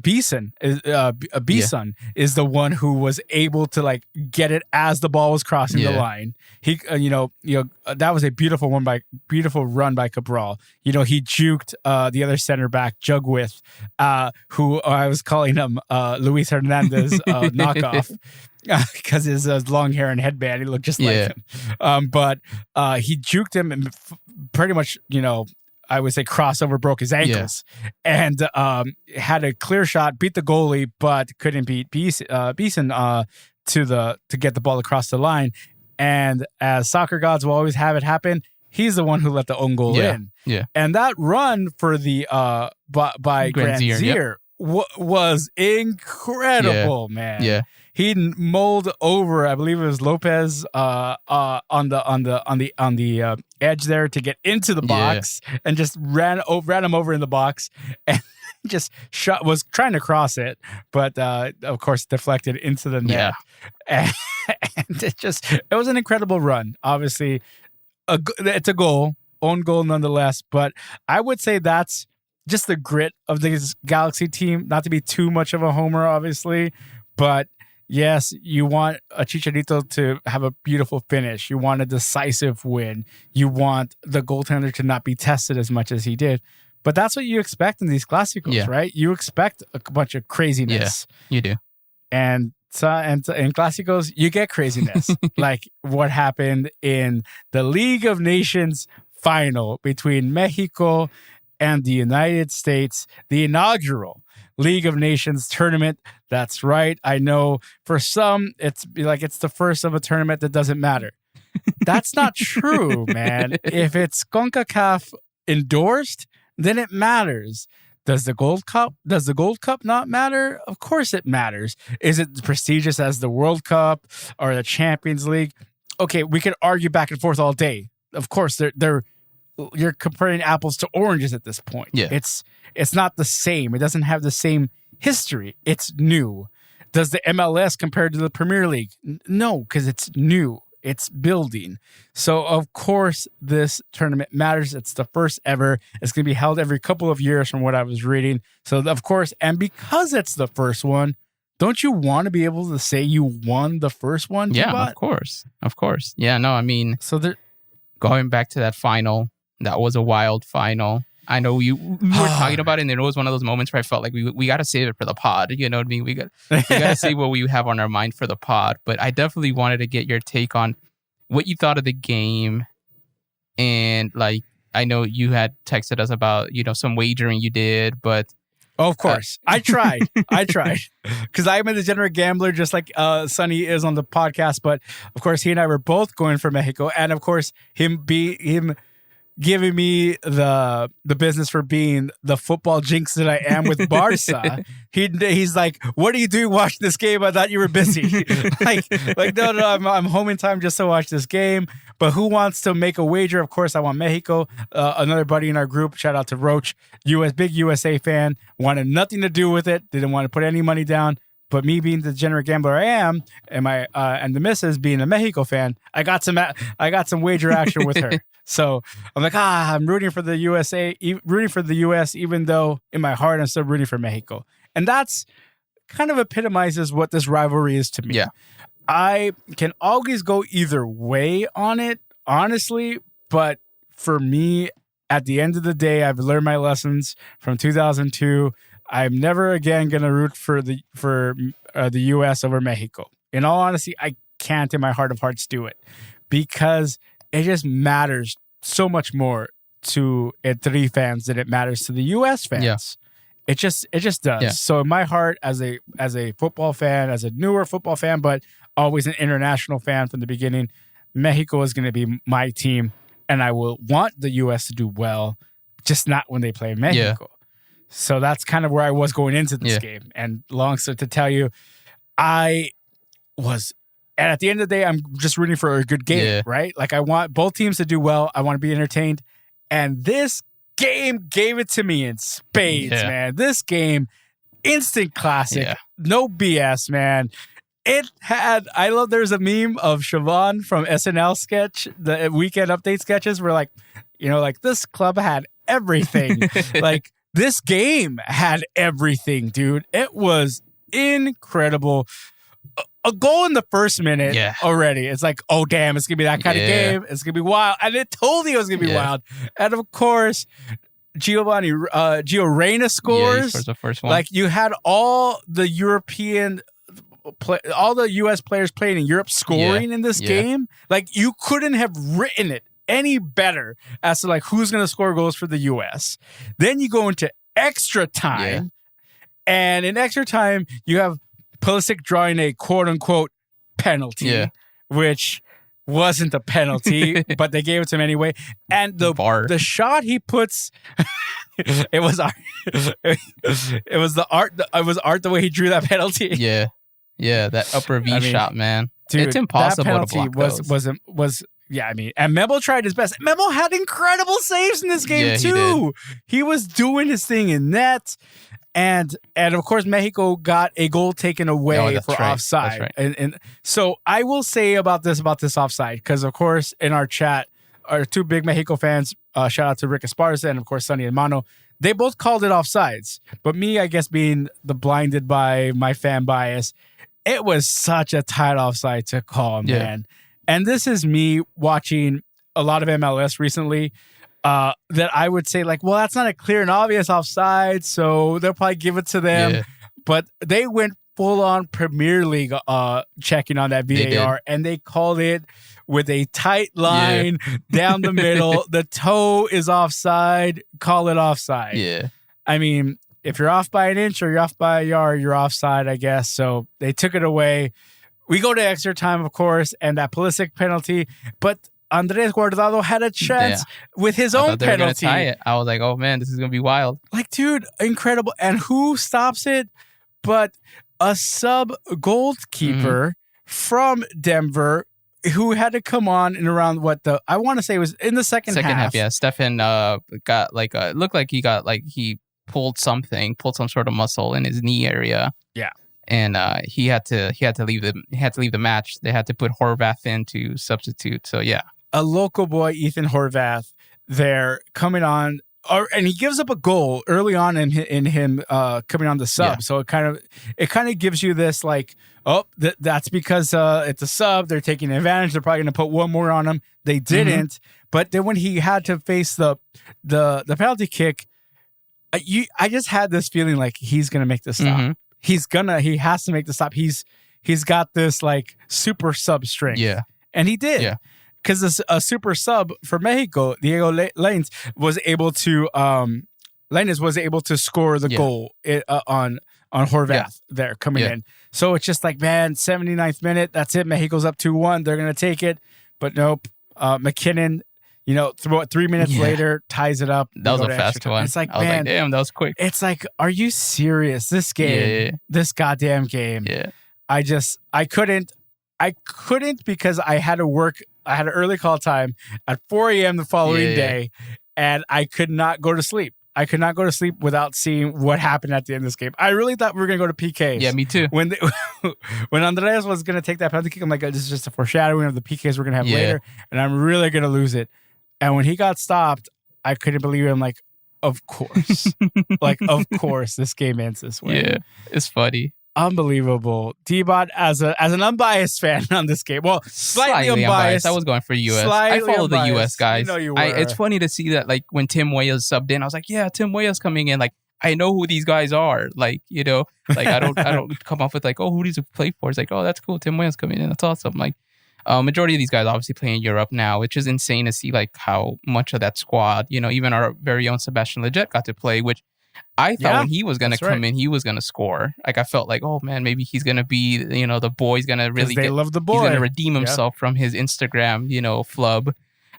Beeson is the one who was able to like get it as the ball was crossing the line. He that was a beautiful run by Cabral. He juked the other center back Jugwith, who I was calling him Luis Hernandez knockoff because his long hair and headband, he looked just like him. But he juked him and pretty much, I would say crossover, broke his ankles, and had a clear shot, beat the goalie, but couldn't beat Beeson to get the ball across the line. And as soccer gods will always have it happen, he's the one who let the own goal in. Yeah. And that run for the by Granzier was incredible, man. Yeah. He mulled over, I believe it was Lopez, on the edge there to get into the box, and just ran him over in the box, and just was trying to cross it, but of course deflected into the net. And it was an incredible run. Obviously, it's a goal, own goal nonetheless, but I would say that's just the grit of this Galaxy team. Not to be too much of a homer, obviously, but yes, you want a Chicharito to have a beautiful finish. You want a decisive win. You want the goaltender to not be tested as much as he did. But that's what you expect in these Clásicos, right? You expect a bunch of craziness. Yeah, you do. And in Clásicos, you get craziness. Like what happened in the League of Nations final between Mexico and the United States, the inaugural League of Nations tournament. That's right. I know for some, it's the first of a tournament that doesn't matter. That's not true, man. If it's CONCACAF endorsed, then it matters. Does the Gold Cup not matter? Of course it matters. Is it prestigious as the World Cup or the Champions League? Okay, we could argue back and forth all day. Of course, you're comparing apples to oranges at this point. Yeah. It's not the same. It doesn't have the same history. It's new. Does the MLS compare to the Premier League? No, because it's new. It's building. So, of course, this tournament matters. It's the first ever. It's going to be held every couple of years from what I was reading. So, of course, and because it's the first one, don't you want to be able to say you won the first one? Yeah, Jabot? of course. Of course. Yeah, no, I mean, going back to that final, that was a wild final. I know we were talking about it, and it was one of those moments where I felt like we got to save it for the pod. You know what I mean? We got to say what we have on our mind for the pod. But I definitely wanted to get your take on what you thought of the game. And like, I know you had texted us about, some wagering you did, but... Oh, of course. I tried. Because I'm a degenerate gambler, just like Sonny is on the podcast. But of course, he and I were both going for Mexico. And of course, him giving me the business for being the football jinx that I am with Barca. He's like, "What are you doing watching this game? I thought you were busy." like no, I'm home in time just to watch this game. But who wants to make a wager? Of course, I want Mexico. Another buddy in our group, shout out to Roach, big USA fan, wanted nothing to do with it. Didn't want to put any money down. But me being the degenerate gambler I am, and the missus being a Mexico fan, I got some wager action with her. So I'm like, I'm rooting for the US, even though in my heart I'm still rooting for Mexico. And that's kind of epitomizes what this rivalry is to me. Yeah. I can always go either way on it, honestly. But for me, at the end of the day, I've learned my lessons from 2002. I'm never again going to root for the US over Mexico. In all honesty, I can't in my heart of hearts do it because it just matters so much more to E3 fans than it matters to the US fans. Yeah. It just does. Yeah. So in my heart, as a football fan, as a newer football fan, but always an international fan from the beginning, Mexico is going to be my team, and I will want the US to do well, just not when they play Mexico. Yeah. So that's kind of where I was going into this game. And long story to tell you, and at the end of the day, I'm just rooting for a good game, right? Like I want both teams to do well. I want to be entertained. And this game gave it to me in spades, man. This game instant classic. Yeah. No BS, man. There's a meme of Siobhan from SNL sketch, the weekend update sketches where like, this club had everything. Like this game had everything, dude. It was incredible. A goal in the first minute already. It's like, oh damn, it's gonna be that kind of game. It's gonna be wild. And it told you it was gonna be wild. And of course, Gio Reyna scores. Yeah, he scores the first one. Like you had all the all the U.S. players playing in Europe scoring in this game. Like you couldn't have written it any better as to like who's going to score goals for the U.S. Then you go into extra time, and in extra time you have Pulisic drawing a quote unquote penalty, which wasn't a penalty, but they gave it to him anyway. And the shot he puts. It was art. It was art the way he drew that penalty. Yeah, that upper V shot, man. Dude, it's impossible that to block was I mean, and Memo tried his best. Memo had incredible saves in this game too. He was doing his thing in net. And of course Mexico got a goal taken away for offside. Right. And so I will say about this offside, because of course in our chat, our two big Mexico fans, shout out to Rick Esparza and of course Sonny and Mano, they both called it offsides. But me, I guess being the blinded by my fan bias, it was such a tight offside to call, man. And this is me watching a lot of MLS recently, that I would say like, well, that's not a clear and obvious offside, so they'll probably give it to them. Yeah. But they went full on Premier League checking on that VAR, and they called it with a tight line down the middle. The toe is offside. Call it offside. Yeah. I mean, if you're off by an inch or you're off by a yard, you're offside, I guess. So they took it away. We go to extra time, of course, and that Pulisic penalty. But Andres Guardado had a chance with his own penalty. Tie it. I was like, oh man, this is going to be wild. Like, dude, incredible. And who stops it but a sub goalkeeper from Denver who had to come on in around I want to say it was in the second half. Yeah. Stefan got like, looked like he pulled some sort of muscle in his knee area. Yeah. And he had to leave the match. They had to put Horvath in to substitute. So yeah. A local boy, Ethan Horvath, there coming on, and he gives up a goal early on in him coming on the sub. Yeah. So it kind of gives you this like, oh, that's because it's a sub. They're taking advantage. They're probably going to put one more on him. They didn't. But then when he had to face the penalty kick, I just had this feeling like he's going to make the stop. He has to make the stop. He's got this like super sub strength. Yeah. And he did. Yeah. Because a super sub for Mexico, Diego Lainez was able to score the goal on Horvath there coming in. So it's just like, man, 79th minute, that's it. Mexico's up 2-1. They're gonna take it, but nope. McKinnon, 3 minutes later ties it up. That was a fast one. It's like, I was like, damn, that was quick. It's like, are you serious? This game, this goddamn game. Yeah. I couldn't because I had to work. I had an early call time at 4 a.m. the following day, and I could not go to sleep. I could not go to sleep without seeing what happened at the end of this game. I really thought we were going to go to PKs. Yeah, me too. When Andreas was going to take that penalty kick, I'm like, this is just a foreshadowing of the PKs we're going to have later, and I'm really going to lose it. And when he got stopped, I couldn't believe it. I'm like, of course. Of course, this game ends this way. Yeah, it's funny. Unbelievable. D-Bot, as an unbiased fan on this game. Well, slightly unbiased. I was going for US. I follow the US guys. You were. It's funny to see that, like, when Tim Weah's subbed in, I was like, yeah, Tim Weah's coming in. Like, I know who these guys are. Like, like I don't come up with like, oh, who does he play for? It's like, oh, that's cool. Tim Weah's coming in. That's awesome. Like, majority of these guys obviously play in Europe now, which is insane to see like how much of that squad, even our very own Sebastian Lletget got to play, which I thought when he was going to come in, he was going to score. Like, I felt like, oh man, maybe he's going to be, the boy's going to really love the boy. He's going to redeem himself from his Instagram, flub.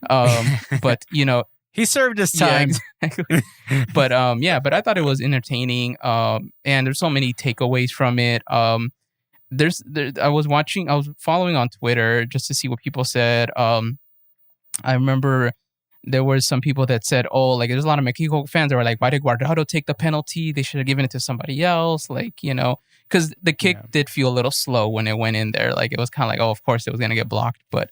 But, he served his time. Yeah, exactly. But I thought it was entertaining. And there's so many takeaways from it. I was following on Twitter just to see what people said. I remember there were some people that said, oh, like there's a lot of Mexico fans that were like, why did Guardado take the penalty? They should have given it to somebody else. Like, because the kick did feel a little slow when it went in there. Like it was kind of like, oh, of course it was going to get blocked. But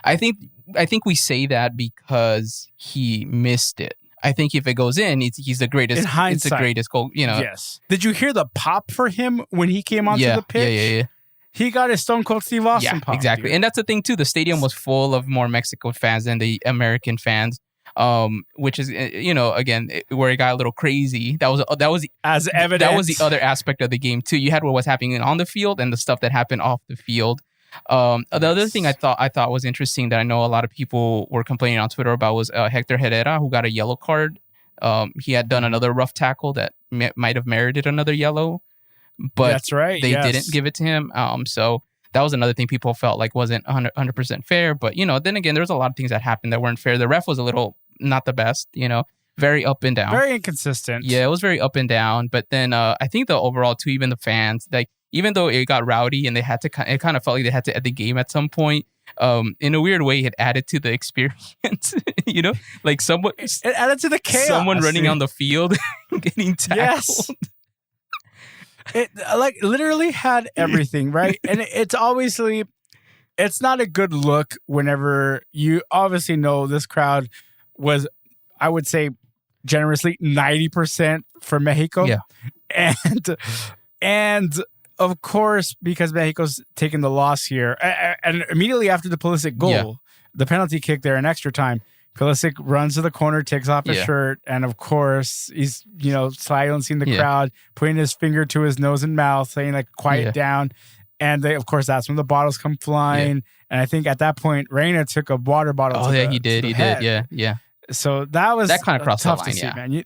I think we say that because he missed it. I think if it goes in, he's the greatest. In hindsight, it's the greatest goal. Yes. Did you hear the pop for him when he came onto the pitch? Yeah. He got his Stone Cold Steve Austin pop. Exactly. Dude. And that's the thing too. The stadium was full of more Mexico fans than the American fans, which is again where it got a little crazy. That was as evidence. That was the other aspect of the game too. You had what was happening on the field and the stuff that happened off the field. The other thing I thought was interesting that I know a lot of people were complaining on Twitter about was Hector Herrera, who got a yellow card. He had done another rough tackle that might have merited another yellow, but that's right. They didn't give it to him. So that was another thing people felt like wasn't 100% fair. But then again, there's a lot of things that happened that weren't fair. The ref was a little not the best. Very up and down, very inconsistent. Yeah, it was very up and down. But then I think the overall too, even the fans, like even though it got rowdy and they had to, it kind of felt like they had to end the game at some point. In a weird way, it added to the experience. Like it added to the chaos. Someone running on the field, getting tackled. Yes. It like literally had everything, right? And it's obviously, it's not a good look whenever you obviously know this crowd was, I would say, generously 90% for Mexico. Yeah. And of course, because Mexico's taking the loss here, and immediately after the Pulisic goal, the penalty kick there in extra time, Pulisic runs to the corner, takes off his shirt, and of course, he's, silencing the crowd, putting his finger to his nose and mouth, saying, like, quiet down. And of course, that's when the bottles come flying. And I think at that point, Reina took a water bottle. He did. Yeah. So that kind of crossed tough the line, to see, man.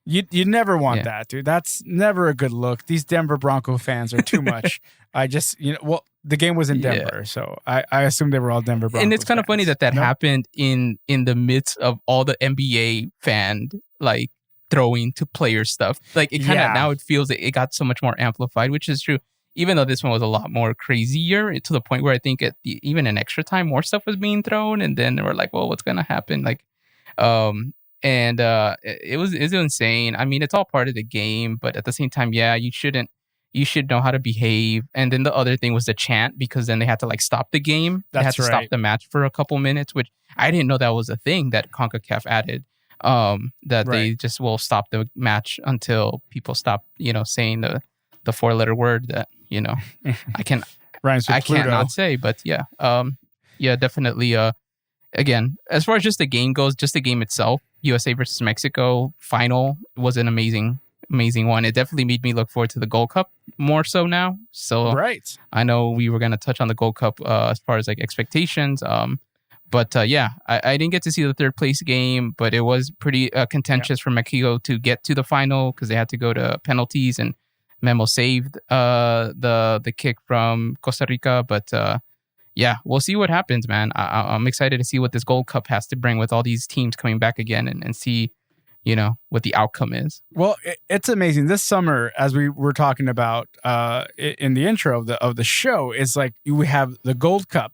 You never want that, dude. That's never a good look. These Denver Bronco fans are too much. I just, the game was in Denver, so I assume they were all Denver Broncos. And it's kind of funny that happened in the midst of all the NBA fan like throwing to player stuff. Like it kind of now it feels that it got so much more amplified, which is true. Even though this one was a lot more crazier to the point where I think even in extra time more stuff was being thrown, and then they were like, well, what's gonna happen? Like, it's insane. I mean, it's all part of the game, but at the same time, you should know how to behave. And then the other thing was the chant, because then they had to like stop the game. They had to stop the match for a couple minutes, which I didn't know that was a thing that CONCACAF added. They just will stop the match until people stop, saying the 4-letter word that, I cannot say, but definitely. Again, as far as just the game goes, just the game itself, USA versus Mexico final was an amazing one. It definitely made me look forward to the Gold Cup more so now. So I know we were going to touch on the Gold Cup as far as like expectations. But I didn't get to see the third place game, but it was pretty contentious for Mexico to get to the final because they had to go to penalties, and Memo saved the kick from Costa Rica. But we'll see what happens, man. I'm excited to see what this Gold Cup has to bring with all these teams coming back again and see, what the outcome is. Well, it's amazing. This summer, as we were talking about in the intro of the show, is like we have the Gold Cup.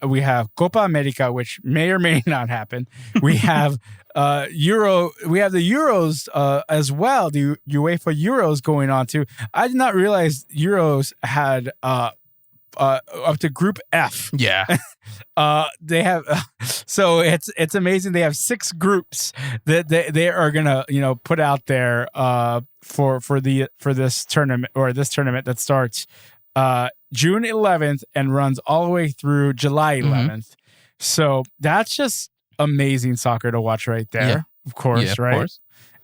We have Copa America, which may or may not happen. We have Euro. We have the Euros as well. The UEFA Euros going on too. I did not realize Euros had up to Group F. Yeah. They have so it's amazing. They have 6 groups that they are gonna put out there for this tournament that starts June 11th and runs all the way through July 11th. So that's just amazing soccer to watch right there. Of course, right? Of course.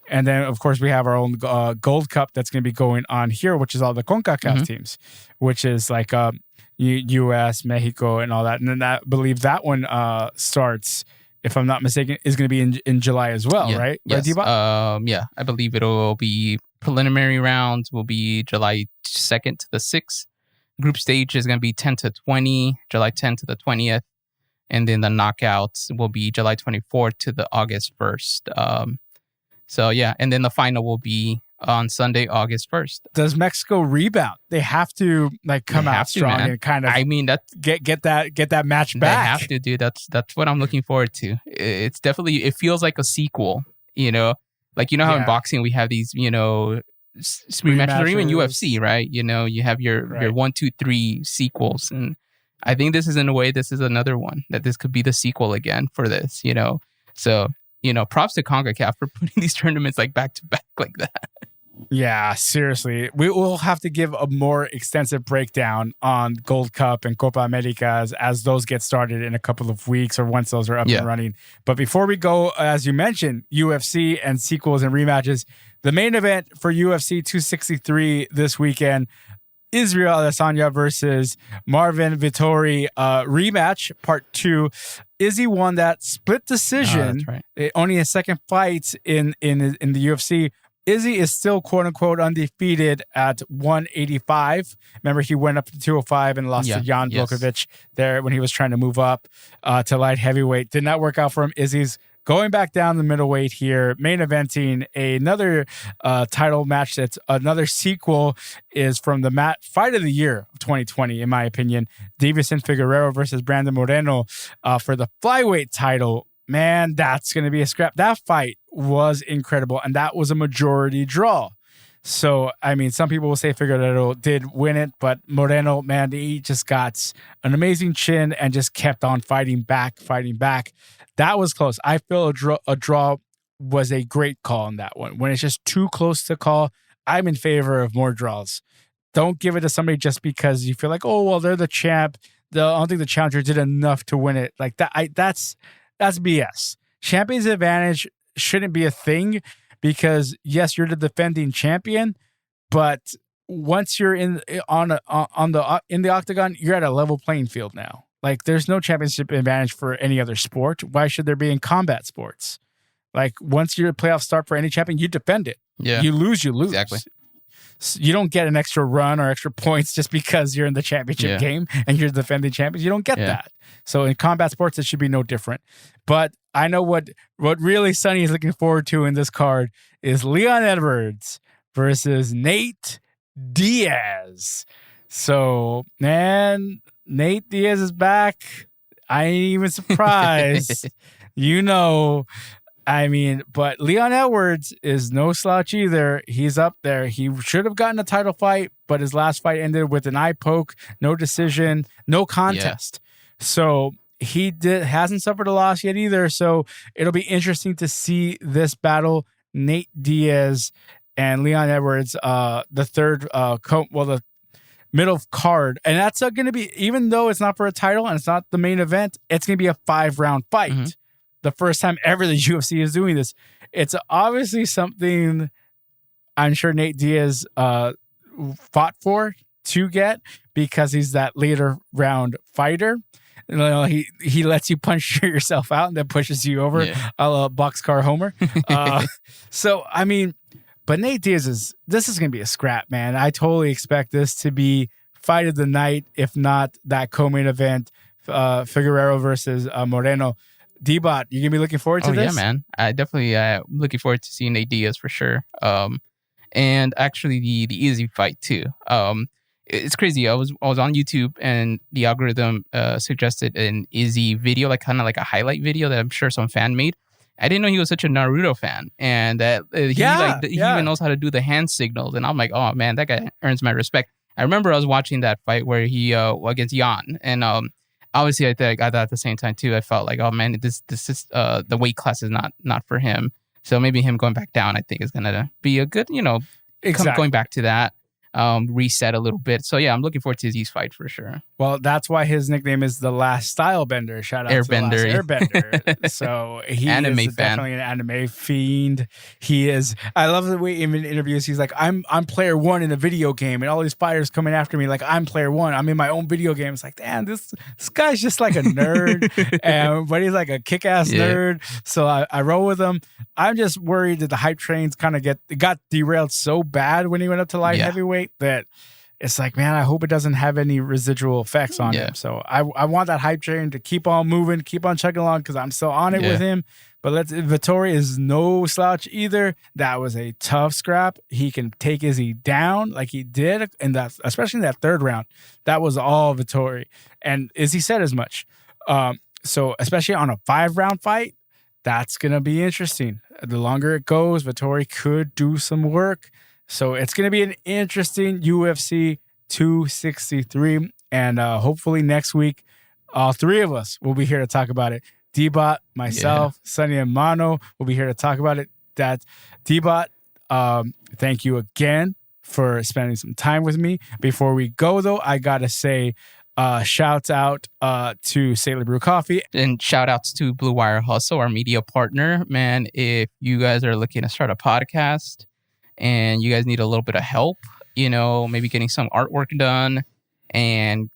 And then, of course, we have our own Gold Cup that's going to be going on here, which is all the CONCACAF teams, which is like U.S., Mexico, and all that. And then I believe that one starts, if I'm not mistaken, is going to be in July as well, right? Yes. Right, I believe it'll be preliminary rounds will be July 2nd to the 6th. Group stage is going to be 10 to 20, July 10th to the 20th. And then the knockouts will be July 24th to the August 1st. And then the final will be on Sunday, August 1st. Does Mexico rebound? They have to like come out strong and kind of. I mean, get that match back. They have to, dude. That's what I'm looking forward to. It's definitely, it feels like a sequel. Like how in boxing we have these rematches, or even UFC, right? You have your 1, 2, 3 sequels, and I think this is, in a way, this is another one, that this could be the sequel again for this. So props to CONCACAF for putting these tournaments like back to back like that. Yeah, seriously. We will have to give a more extensive breakdown on Gold Cup and Copa America as those get started in a couple of weeks, or once those are up and running. But before we go, as you mentioned, UFC and sequels and rematches, the main event for UFC 263 this weekend, Israel Adesanya versus Marvin Vettori rematch, part 2. Izzy won that split decision. That's right. Only his second fight in the UFC. Izzy is still, quote unquote, undefeated at 185. Remember, he went up to 205 and lost to Jan Blachowicz there when he was trying to move up to light heavyweight. Did not work out for him. Izzy's going back down the middleweight here, main eventing another title match. That's another sequel, is from the fight of the year of 2020, in my opinion. Davison Figueiredo versus Brandon Moreno for the flyweight title. Man, that's going to be a scrap. That fight was incredible, and that was a majority draw. So, I mean, some people will say Figueiredo did win it, but Moreno, man, he just got an amazing chin and just kept on fighting back. That was close. I feel a draw was a great call on that one. When it's just too close to call, I'm in favor of more draws. Don't give it to somebody just because you feel like, oh, well, they're the champ. I don't think the challenger did enough to win it. Like that, that's BS. Champion's advantage shouldn't be a thing, because yes, you're the defending champion, but once you're in the octagon, you're at a level playing field now. Like, there's no championship advantage for any other sport. Why should there be in combat sports? Like, once your playoffs start for any champion, you defend it. Yeah. You lose. Exactly. So you don't get an extra run or extra points just because you're in the championship game and you're the defending champion. You don't get that. So in combat sports, it should be no different. But I know what really Sonny is looking forward to in this card is Leon Edwards versus Nate Diaz. So, man, Nate Diaz is back. I ain't even surprised. I mean, but Leon Edwards is no slouch either. He's up there. He should have gotten a title fight, but his last fight ended with an eye poke, no decision, no contest. So he hasn't suffered a loss yet either. So it'll be interesting to see this battle. Nate Diaz and Leon Edwards, the third, the middle card. And that's going to be, even though it's not for a title and it's not the main event, it's going to be a 5-round fight. Mm-hmm. The first time ever the UFC is doing this. It's obviously something I'm sure Nate Diaz fought for to get, because he's that later round fighter. He lets you punch yourself out and then pushes you over, a la Boxcar Homer. So, I mean, but Nate Diaz this is going to be a scrap, man. I totally expect this to be fight of the night, if not that co-main event, Figueiredo versus Moreno. D-Bot, you gonna be looking forward to this? Yeah, man. I definitely looking forward to seeing Nate Diaz for sure. And actually the Izzy fight too. It's crazy. I was on YouTube and the algorithm suggested an Izzy video, like kind of like a highlight video that I'm sure some fan made. I didn't know he was such a Naruto fan, and that he even knows how to do the hand signals. And I'm like, oh man, that guy earns my respect. I remember I was watching that fight where he against Jan, and obviously, I thought at the same time too, I felt like, oh man, this is the weight class is not for him. So maybe him going back down, I think, is gonna be a good, going back to that, reset a little bit. So yeah, I'm looking forward to his fight for sure. Well, that's why his nickname is the Last Style Bender. Shout out Airbender. To the Last Airbender. So he is definitely an anime fiend. He is. I love the way in interviews he's like, I'm player one in a video game, and all these fighters coming after me like I'm player one. I'm in my own video game. It's like, damn, this guy's just like a nerd, but he's like a kick-ass nerd. So I roll with him. I'm just worried that the hype trains kind of got derailed so bad when he went up to light heavyweight that it's like, man, I hope it doesn't have any residual effects on him. So I want that hype train to keep on moving, keep on chugging along, because I'm still on it with him. But Vettori is no slouch either. That was a tough scrap. He can take Izzy down like he did, and that, especially in that third round, that was all Vettori. And Izzy said as much. So especially on a 5-round fight, that's gonna be interesting. The longer it goes, Vettori could do some work. So it's gonna be an interesting UFC 263, and hopefully next week, all three of us will be here to talk about it. D-Bot, myself, Sonny, and Mano will be here to talk about it. That D-Bot, thank you again for spending some time with me. Before we go, though, I gotta say, shouts out to Sailor Brew Coffee. And shout outs to Blue Wire Hustle, our media partner. Man, if you guys are looking to start a podcast and you guys need a little bit of help, maybe getting some artwork done, and,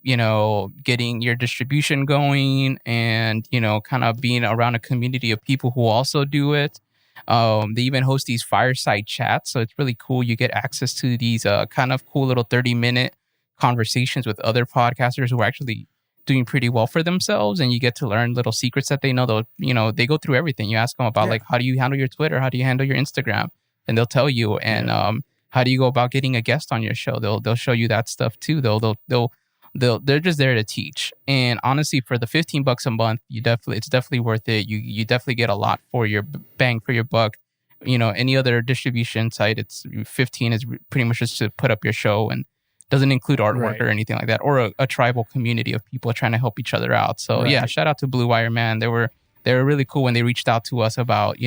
getting your distribution going, and, kind of being around a community of people who also do it. They even host these fireside chats. So it's really cool. You get access to these kind of cool little 30-minute conversations with other podcasters who are actually doing pretty well for themselves. And you get to learn little secrets that they know. They'll, they go through everything. You ask them about like, how do you handle your Twitter? How do you handle your Instagram? And they'll tell you. And, how do you go about getting a guest on your show? They'll show you that stuff too. They're just there to teach. And honestly, for the $15 a month, it's definitely worth it. You definitely get a lot for your bang for your buck. Any other distribution site, it's 15 is pretty much just to put up your show, and doesn't include artwork or anything like that, or a tribal community of people trying to help each other out. So shout out to Blue Wire, man. They were really cool when they reached out to us about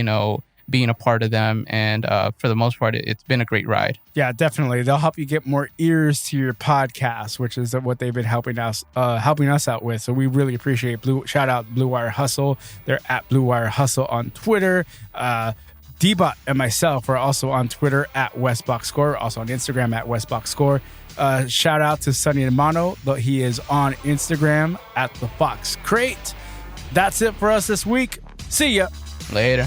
being a part of them, and for the most part, it's been a great ride. Yeah, definitely. They'll help you get more ears to your podcast, which is what they've been helping us out with. So we really appreciate shout out Blue Wire Hustle. They're at Blue Wire Hustle on Twitter. D-Bot and myself are also on Twitter at WestBoxScore, also on Instagram at WestBoxScore. Shout out to Sonny and Mano. He is on Instagram at the Fox Crate. That's it for us this week. See ya. Later.